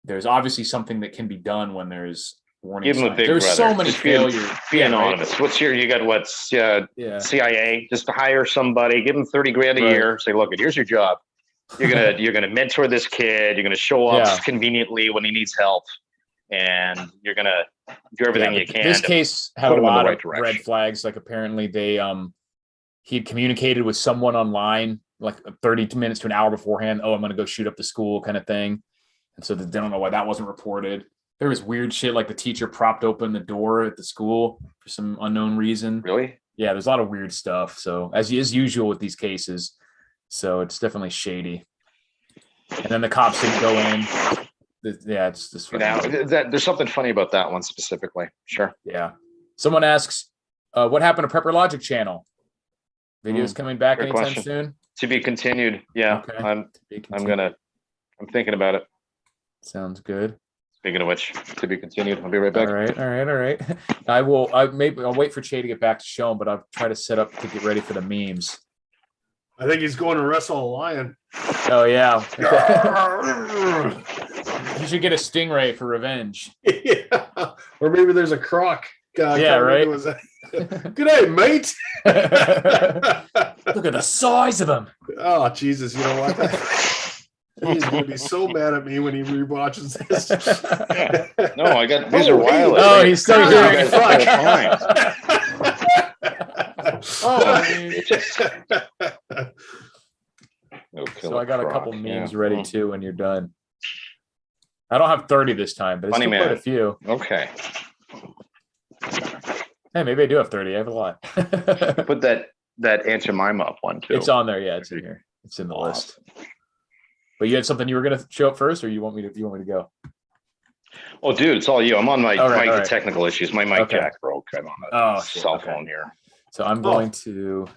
there's obviously something that can be done when there's warning
Give
signs.
Him a big
There's
brother.
so many failures.
Be anonymous. Right? You got CIA, just to hire somebody, give them $30,000 a year, say, look, here's your job. You're gonna mentor this kid, you're gonna show up conveniently when he needs help. And you're going to do everything you can.
This case had a lot of red flags. Like apparently he had communicated with someone online like 30 minutes to an hour beforehand. Oh, I'm going to go shoot up the school kind of thing. And so they don't know why that wasn't reported. There was weird shit like the teacher propped open the door at the school for some unknown reason.
Really?
Yeah, there's a lot of weird stuff. So as usual with these cases. So it's definitely shady. And then the cops didn't go in. Yeah, it's just
there's something funny about that one specifically. Sure.
Yeah. Someone asks, what happened to Prepper Logic channel? Videos coming back
Good
anytime
question.
soon?
To be continued. Yeah,
Okay.
I'm thinking about it.
Sounds good.
Speaking of which, to be continued. I'll be right back.
All right. I'll wait for Che to get back to show him, but I'll try to set up to get ready for the memes.
I think he's going to wrestle a lion.
Oh yeah. You should get a stingray for revenge.
Yeah. Or maybe there's a croc.
Yeah, right.
Good day, mate.
Look at the size of him.
Oh, Jesus. You know what? He's going to be so mad at me when he rewatches this.
No, I got these are wireless.
Oh, he's still hearing
fine.
So I got a couple memes ready too when you're done. I don't have 30 this time, but it's still quite a few.
Okay.
Hey, maybe I do have 30. I have a lot.
Put that Aunt Jemima up one too.
It's on there. Yeah, it's in here. It's in the list. But you had something you were going to show up first, or you want me to go?
Oh, dude, it's all you. I'm on my technical issues. My mic jack broke. I'm on a cell phone here.
So I'm going to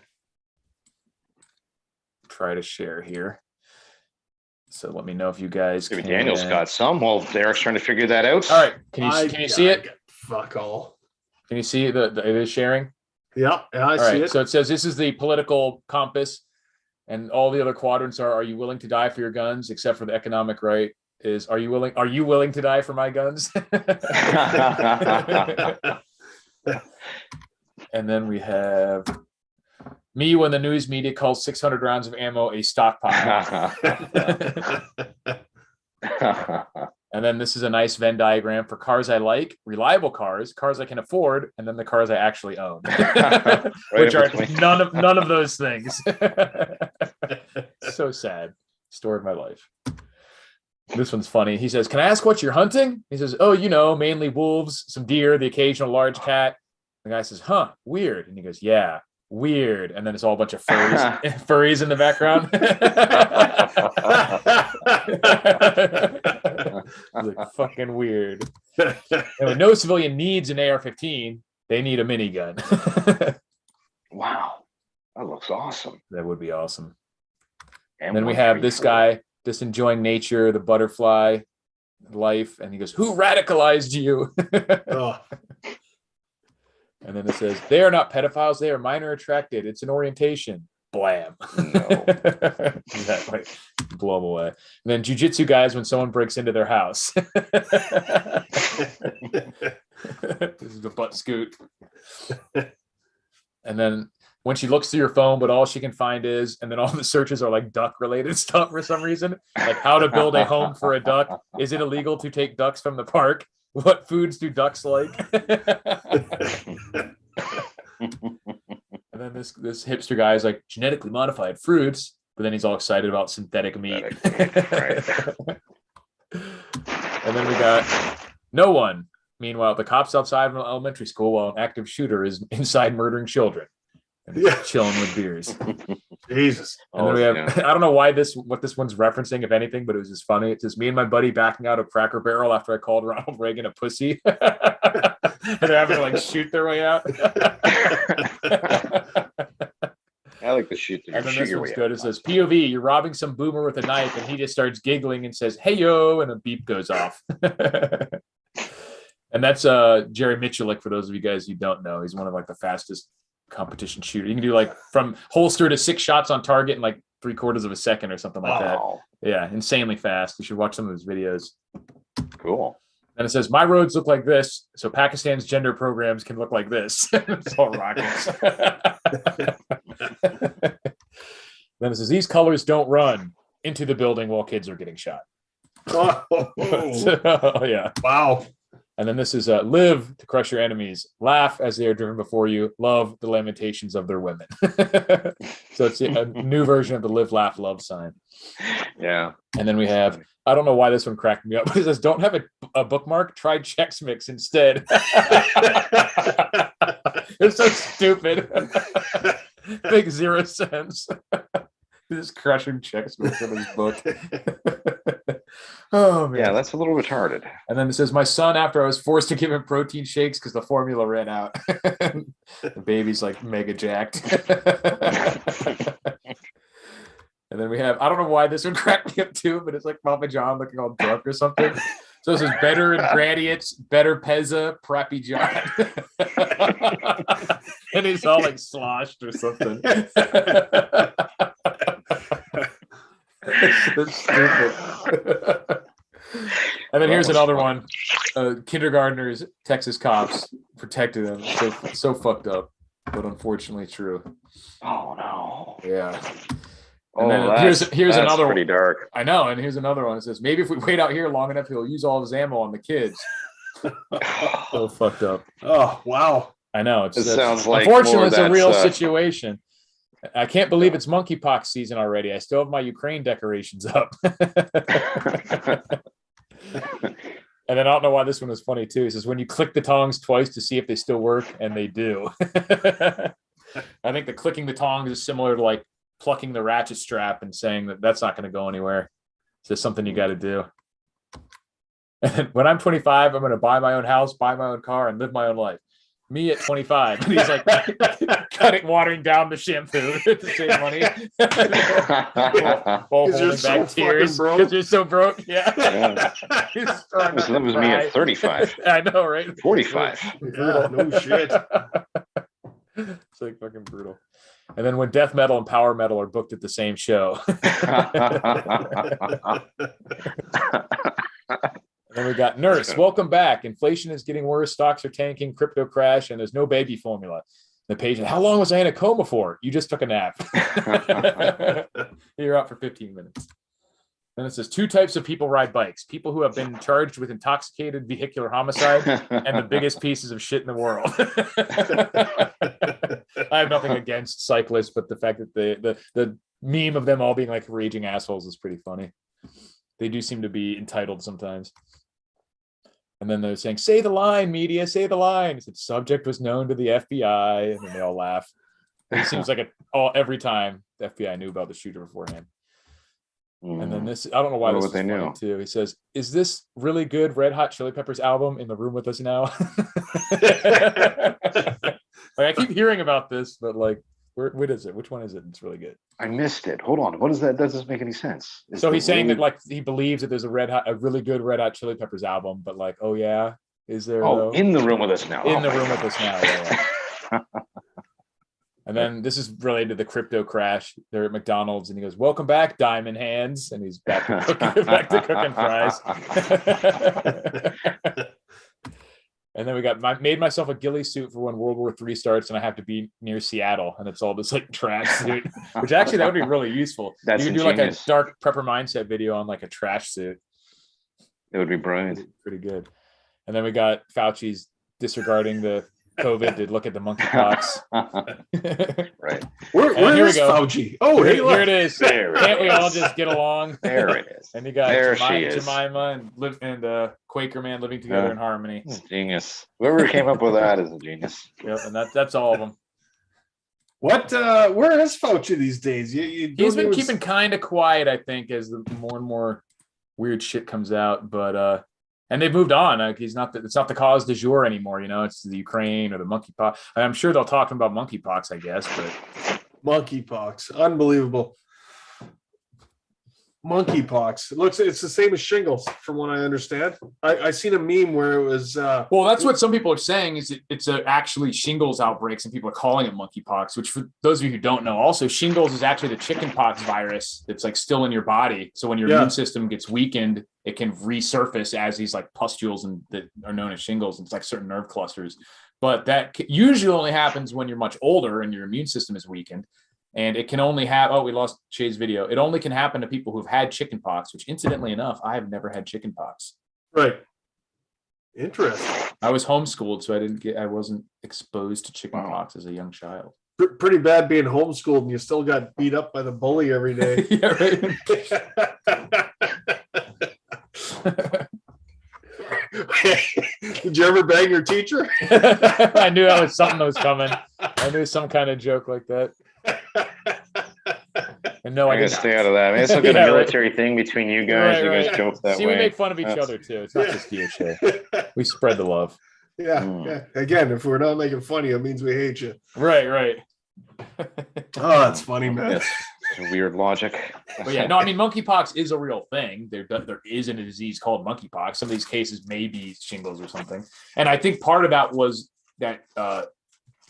try to share here. So let me know if you guys
Maybe Daniel's got some. Well, Eric's trying to figure that out.
All right. Can you see it?
Fuck all.
Can you see it is sharing?
Yeah, I see it.
So it says this is the political compass, and all the other quadrants are you willing to die for your guns, except for the economic right is are you willing to die for my guns? And then we have me when the news media calls 600 rounds of ammo a stockpile. And then this is a nice Venn diagram for cars I like, reliable cars I can afford, and then the cars I actually own, which are none of those things. So sad. Story of my life. This one's funny. He says, "Can I ask what you're hunting?" He says, "Oh, mainly wolves, some deer, the occasional large cat." The guy says, "Huh, weird." And he goes, "Yeah, weird." And then it's all a bunch of furries in the background. Like fucking weird. And with no civilian needs an AR-15, they need a minigun.
Wow, that looks awesome.
That would be awesome. And then we have this guy just enjoying nature, the butterfly life, and he goes, "Who radicalized you?"
Oh.
And then it says, "They are not pedophiles, they are minor attracted. It's an orientation." Blam.
No.
Exactly. Blow them away. And then jiu-jitsu guys when someone breaks into their house. This is the butt scoot. And then when she looks through your phone, but all she can find is, and then all the searches are like duck related stuff for some reason, like how to build a home for a duck. Is it illegal to take ducks from the park? What foods do ducks like? And then this hipster guy is like genetically modified fruits, but then he's all excited about synthetic meat.
Right.
And then we got no one. Meanwhile, the cops outside of an elementary school while an active shooter is inside murdering children and chilling with beers.
Jesus.
And then we have, I don't know what this one's referencing, if anything, but it was just funny. It's just me and my buddy backing out of Cracker Barrel after I called Ronald Reagan a pussy. And they're having to like shoot their way out.
I like the shoot.
And then this one's good. It says, "POV, you're robbing some boomer with a knife," and he just starts giggling and says, "Hey yo," and a beep goes off. And that's Jerry Michulik, for those of you guys who don't know. He's one of like the fastest competition shooter. You can do like from holster to 6 shots on target in like 3/4 of a second or something like that. Yeah, insanely fast. You should watch some of his videos.
Cool.
And it says, "My roads look like this, so Pakistan's gender programs can look like this." It's all rockets. Then it says, "These colors don't run into the building while kids are getting shot." Oh, yeah.
Wow.
And then this is "Live to crush your enemies, laugh as they are driven before you, love the lamentations of their women." So it's a new version of the live, laugh, love sign.
Yeah.
And then we have, I don't know why this one cracked me up, but it says, "Don't have a bookmark, try Chex Mix instead." It's so stupid. Makes 0 sense. Just crushing Chex Mix in his book. Oh man.
Yeah, that's a little retarded.
And then it says, my son, after I was forced to give him protein shakes because the formula ran out. The baby's like mega jacked. And then we have, I don't know why this would crack me up too, but it's like Papa John looking all drunk or something. So it says better ingredients, better Pezza, Preppy John. And he's all like sloshed or something. That's stupid. And then here's another one. Kindergartners, Texas cops protected them. So fucked up, but unfortunately true.
Oh no.
Yeah.
And
then
here's
another
one.
Pretty
Pretty dark.
I know, and here's another one. It says maybe if we wait out here long enough, he'll use all of his ammo on the kids. So fucked up.
Oh wow.
I know.
It sounds like
unfortunately it's a real situation. I can't believe it's monkeypox season already. I still have my Ukraine decorations up. And then I don't know why this one was funny too. He says when you click the tongs twice to see if they still work, and they do. I think the clicking the tongs is similar to like plucking the ratchet strap and saying that that's not going to go anywhere. It's just something you got to do. And when I'm 25, I'm going to buy my own house, buy my own car, and live my own life. Me at 25, and he's like watering down the shampoo to save money. While holding back tears because you're so broke. Yeah.
That was me at 35.
I know, right?
45.
Yeah, no shit.
It's like fucking brutal. And then when death metal and power metal are booked at the same show. And then we got Nurse, welcome back. Inflation is getting worse. Stocks are tanking, crypto crash, and there's no baby formula. The patient, how long was I in a coma for? You just took a nap. You're out for 15 minutes. Then it says 2 types of people ride bikes. People who have been charged with intoxicated vehicular homicide and the biggest pieces of shit in the world. I have nothing against cyclists, but the fact that the meme of them all being like raging assholes is pretty funny. They do seem to be entitled sometimes. And then they're saying, say the line, media, say the line. The subject was known to the FBI, and then they all laugh. It seems like every time the FBI knew about the shooter beforehand. And then this, I don't know why this is funny too. He says, is this really good Red Hot Chili Peppers album in the room with us now? Like I keep hearing about this, but like, what is it? Which one is it? It's really good.
I missed it. Hold on. What is that? That doesn't make any sense.
So he's saying that like he believes that there's a really good Red Hot Chili Peppers album, but like, oh yeah, is there?
Oh, in the room with us now.
In the room with us now. Yeah. And then this is related to the crypto crash. They're at McDonald's, and he goes, "Welcome back, Diamond Hands," and he's back to cooking fries. And then we got made myself a ghillie suit for when World War III starts and I have to be near Seattle, and it's all this like trash suit, which actually that would be really useful.
That's
you could do like a dark prepper mindset video on like a trash suit.
It would be brilliant.
Pretty good. And then we got Fauci's disregarding the COVID to look at the monkeypox.
Right.
Where is Fauci? Oh,
here it is.
There
Can't we all just get along?
There it is.
And you got Jemima and Quaker Man living together in harmony.
Genius. Whoever came up with that is a genius.
Yep, and that's all of them.
What? Where is Fauci these days?
He's been keeping kind of quiet, I think, as the more and more weird shit comes out. But and they've moved on. Like it's not the cause du jour anymore. You know, it's the Ukraine or the monkeypox. I'm sure they'll talk about monkeypox, I guess. But
monkeypox, unbelievable. Monkeypox. It's the same as shingles, from what I understand. I seen a meme where it was.
Well, that's what some people are saying is it's actually shingles outbreaks, and people are calling it monkeypox. Which, for those of you who don't know, also shingles is actually the chickenpox virus that's like still in your body. So when your immune system gets weakened, it can resurface as these like pustules and that are known as shingles. It's like certain nerve clusters, but that usually only happens when you're much older and your immune system is weakened. And it can only have, we lost Shay's video. It only can happen to people who've had chickenpox, which incidentally enough, I have never had chickenpox.
Right. Interesting.
I was homeschooled, so I wasn't exposed to chickenpox as a young child.
Pretty bad being homeschooled and you still got beat up by the bully every day.
Yeah, right.
Did you ever bang your teacher?
I knew something was coming. I knew some kind of joke like that. And no, I
I'm gonna
did
stay
not.
out of that. I mean, it's like a
Yeah, right.
military thing between you guys.
Right,
You guys
right.
joke that
See,
way.
we make fun of each
That's-
other too. It's not just you, Shay. We spread the love.
Yeah. Again, if we're not making fun of you, it means we hate you.
Right.
Oh, that's funny, man.
Yes, it's a weird logic.
But yeah, no, I mean, monkeypox is a real thing. There is a disease called monkeypox. Some of these cases may be shingles or something. And I think part of that was that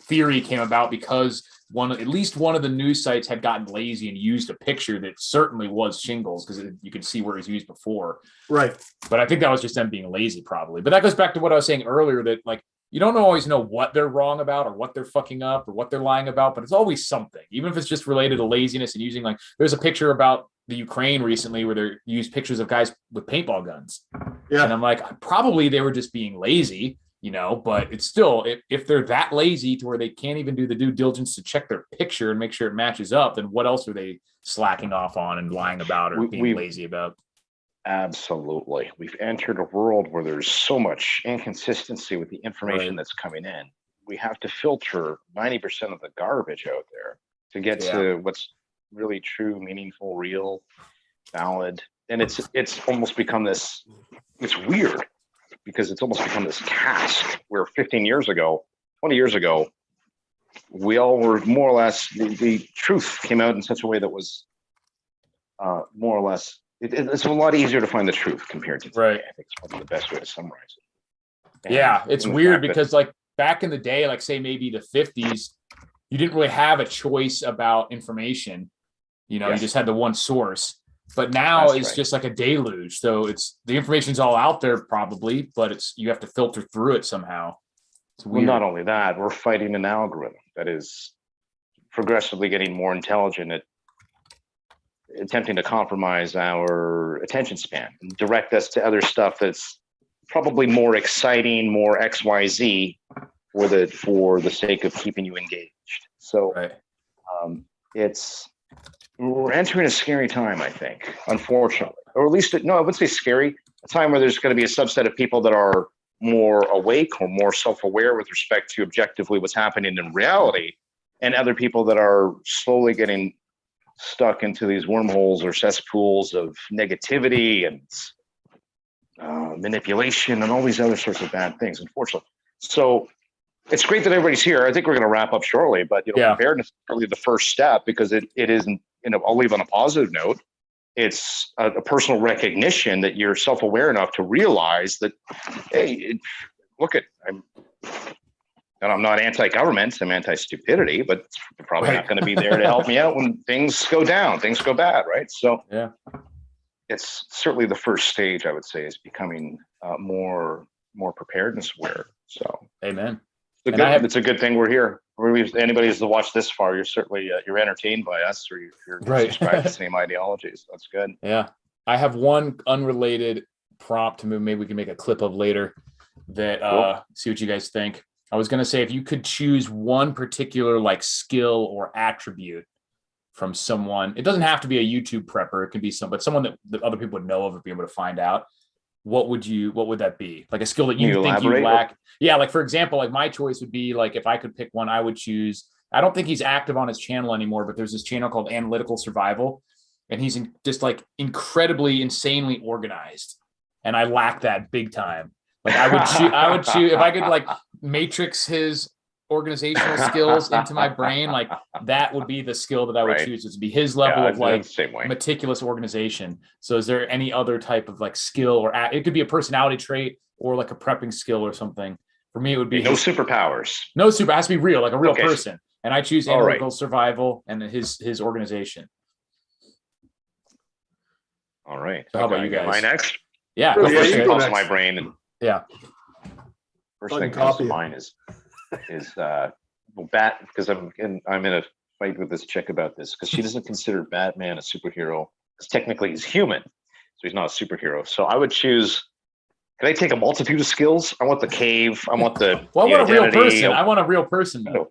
theory came about because at least one of the news sites had gotten lazy and used a picture that certainly was shingles because you could see where it was used before.
Right.
But I think that was just them being lazy, probably. But that goes back to what I was saying earlier, that like you don't always know what they're wrong about or what they're fucking up or what they're lying about, but it's always something, even if it's just related to laziness and using, like, there's a picture about the Ukraine recently where they used pictures of guys with paintball guns.
Yeah.
And I'm like, probably they were just being lazy, but it's still, if they're that lazy to where they can't even do the due diligence to check their picture and make sure it matches up, then what else are they slacking off on and lying about or being lazy about?
Absolutely. We've entered a world where there's so much inconsistency with the information that's coming in. We have to filter 90% of the garbage out there to get to what's really true, meaningful, real, valid. And it's almost become this, it's weird because it's almost become this task where 15 years ago, 20 years ago, we all were more or less, the truth came out in such a way that was more or less, it's a lot easier to find the truth compared to today.
Right.
I think it's probably the best way to summarize it.
Yeah, it's weird because like back in the day, like say maybe the 50s, you didn't really have a choice about information. You just had the one source. But now it's just like a deluge. So the information's all out there probably, but you have to filter through it somehow. It's weird.
Well, not only that, we're fighting an algorithm that is progressively getting more intelligent at attempting to compromise our attention span and direct us to other stuff that's probably more exciting, more XYZ for the sake of keeping you engaged. So we're entering a scary time, I think, unfortunately, or at least I wouldn't say scary, a time where there's going to be a subset of people that are more awake or more self-aware with respect to objectively what's happening in reality, and other people that are slowly getting stuck into these wormholes or cesspools of negativity and manipulation and all these other sorts of bad things, unfortunately. So it's great that everybody's here. I think we're going to wrap up shortly, but preparedness is probably the first step because it isn't, I'll leave on a positive note. It's a personal recognition that you're self-aware enough to realize that, hey, I'm not anti-government, I'm anti-stupidity, but they're probably not going to be there to help me out when things go down, things go bad, right? So it's certainly the first stage, I would say, is becoming more preparedness aware. So
amen.
It's a good thing we're here. Anybody who's watched this far, you're certainly you're entertained by us, or you're subscribed to the same ideologies. That's good.
Yeah, I have one unrelated prompt to maybe we can make a clip of later. That see what you guys think. I was going to say, if you could choose one particular like skill or attribute from someone, it doesn't have to be a YouTube prepper. It can be someone that other people would know of or be able to find out. What would that be? Like a skill that you think you lack? Yeah. Like for example, like my choice would be like, if I could pick one, I would choose, I don't think he's active on his channel anymore, but there's this channel called Analytical Survival, and he's just like incredibly, insanely organized. And I lack that big time. Like I would choose if I could like matrix his organizational skills into my brain, like that would be the skill that I would choose. It would be his level of like meticulous organization. So is there any other type of like skill or it could be a personality trait or like a prepping skill or something? For me, it would be
no superpowers.
No super, it has to be real, like a real person. And I choose Analytical Survival and his organization.
All right.
So how about you guys?
Am I next?
Yeah.
Go first thing comes to my brain. And first thing comes to mind is Bat, because I'm in a fight with this chick about this because she doesn't consider Batman a superhero because technically he's human, so he's not a superhero. So I would choose. Can I take a multitude of skills? I want the cave. I want the.
Well, I want a real person. I want a real person though.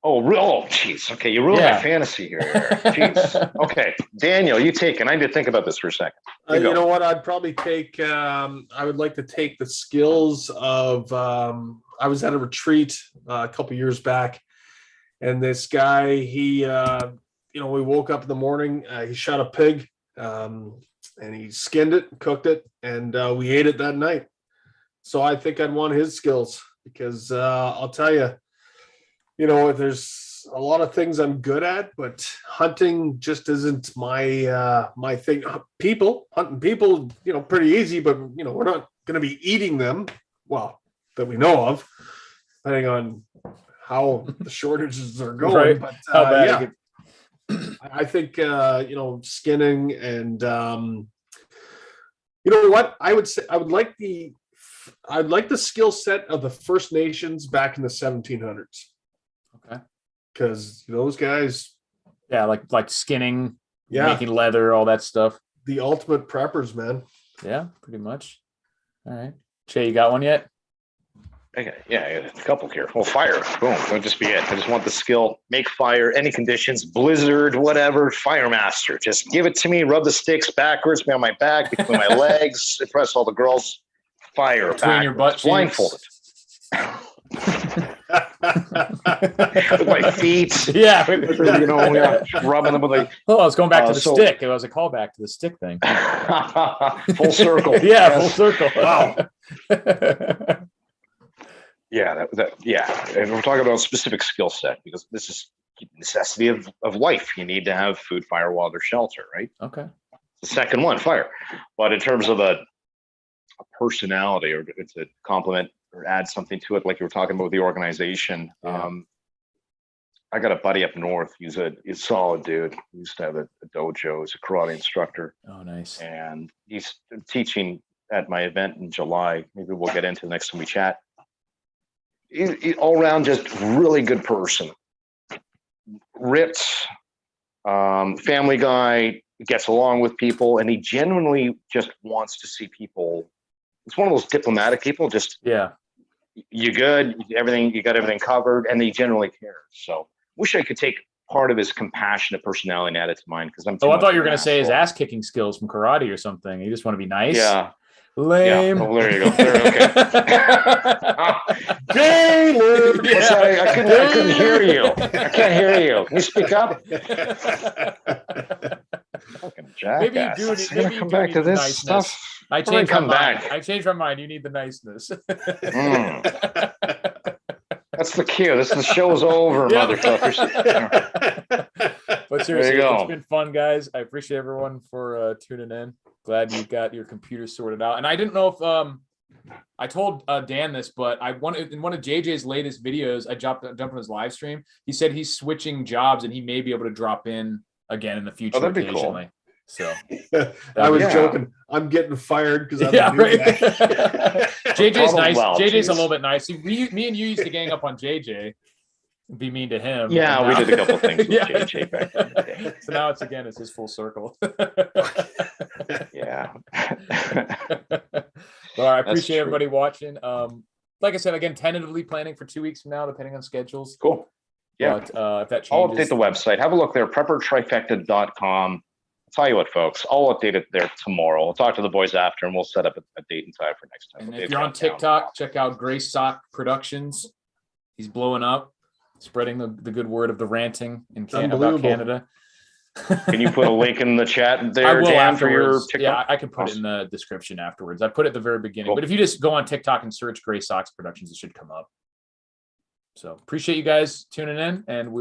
Oh, jeez. Okay, you ruined my fantasy here. Jeez. Okay, Daniel, you take, and I need to think about this for a second.
You know what? I'd probably take. I would like to take the skills of. I was at a retreat a couple years back, and this guy he we woke up in the morning. He shot a pig, and he skinned it, cooked it, and we ate it that night. So I think I'd want his skills because I'll tell you, there's a lot of things I'm good at, but hunting just isn't my thing. Hunting people, pretty easy, but we're not going to be eating them. Well, that we know of, depending on how the shortages are going.
Right.
But
How bad
I think skinning and what I would say, I'd like the skill set of the First Nations back in the 1700s.
Okay.
Because those guys,
like skinning, making leather, all that stuff.
The ultimate preppers, man.
Yeah, pretty much. All right, Che, you got one yet?
Okay, yeah, I got a couple here. Well, fire, boom, that'll just be it. I just want the skill, make fire, any conditions, blizzard, whatever, fire master. Just give it to me, rub the sticks backwards, me on my back, between my legs, impress all the girls, fire,
between your butt cheeks.
Blindfolded. With my feet.
Yeah.
Rubbing them with like.
Oh, I was going back to the stick. It was a callback to the stick thing.
Full circle.
Yeah, full circle.
Wow.
Yeah, and we're talking about a specific skill set because this is necessity of life. You need to have food, fire, water, shelter, right?
Okay.
The second one, fire. But in terms of a personality or to complement or add something to it, like you were talking about with the organization, I got a buddy up north. He's a solid dude. He used to have a dojo. He's a karate instructor.
Oh, nice.
And he's teaching at my event in July. Maybe we'll get into the next time we chat. He's all around just really good person. Ripped, family guy, gets along with people, and he genuinely just wants to see people. It's one of those diplomatic people. Just you good, everything, you got everything covered, and he generally cares. So wish I could take part of his compassionate personality and add it to mine because I'm.
I thought you were going to say his ass kicking skills from karate or something. You just want to be nice.
Yeah.
Lame.
Yeah. Oh, there you go. Okay. I couldn't hear you. I can't hear you. Can you speak up? Fucking jackass.
Maybe you do.
Maybe come back to this
niceness.
stuff.
I changed my mind. I changed my mind. You need the niceness.
That's the cue. The show's over, motherfuckers.
But seriously, it's been fun, guys. I appreciate everyone for tuning in. Glad you got your computer sorted out. And I didn't know if I told Dan this, but in one of JJ's latest videos, I jumped on his live stream. He said he's switching jobs and he may be able to drop in again in the future occasionally. Cool. So
I was joking. I'm getting fired because I'm
JJ's nice. JJ's a little bit nice. Me and you used to gang up on JJ. Be mean to him.
Yeah, we did a couple things with JJ back in the day.
So now it's his full circle.
Yeah.
Well, I appreciate everybody watching. Like I said, again, tentatively planning for 2 weeks from now, depending on schedules.
Cool. Yeah.
But if that changes,
I'll update the website. Have a look there, preppertrifecta.com. I'll tell you what, folks, I'll update it there tomorrow. I'll talk to the boys after and we'll set up a date and time for next time.
And if you're on TikTok, check out Gray Sock Productions. He's blowing up, spreading the good word of the ranting about Canada.
Can you put a link in the chat there,
I will
Dan, for your
afterwards.
TikTok?
Yeah, I can put it in the description afterwards. I put it at the very beginning. But if you just go on TikTok and search Gray Sox Productions, it should come up. So appreciate you guys tuning in, and we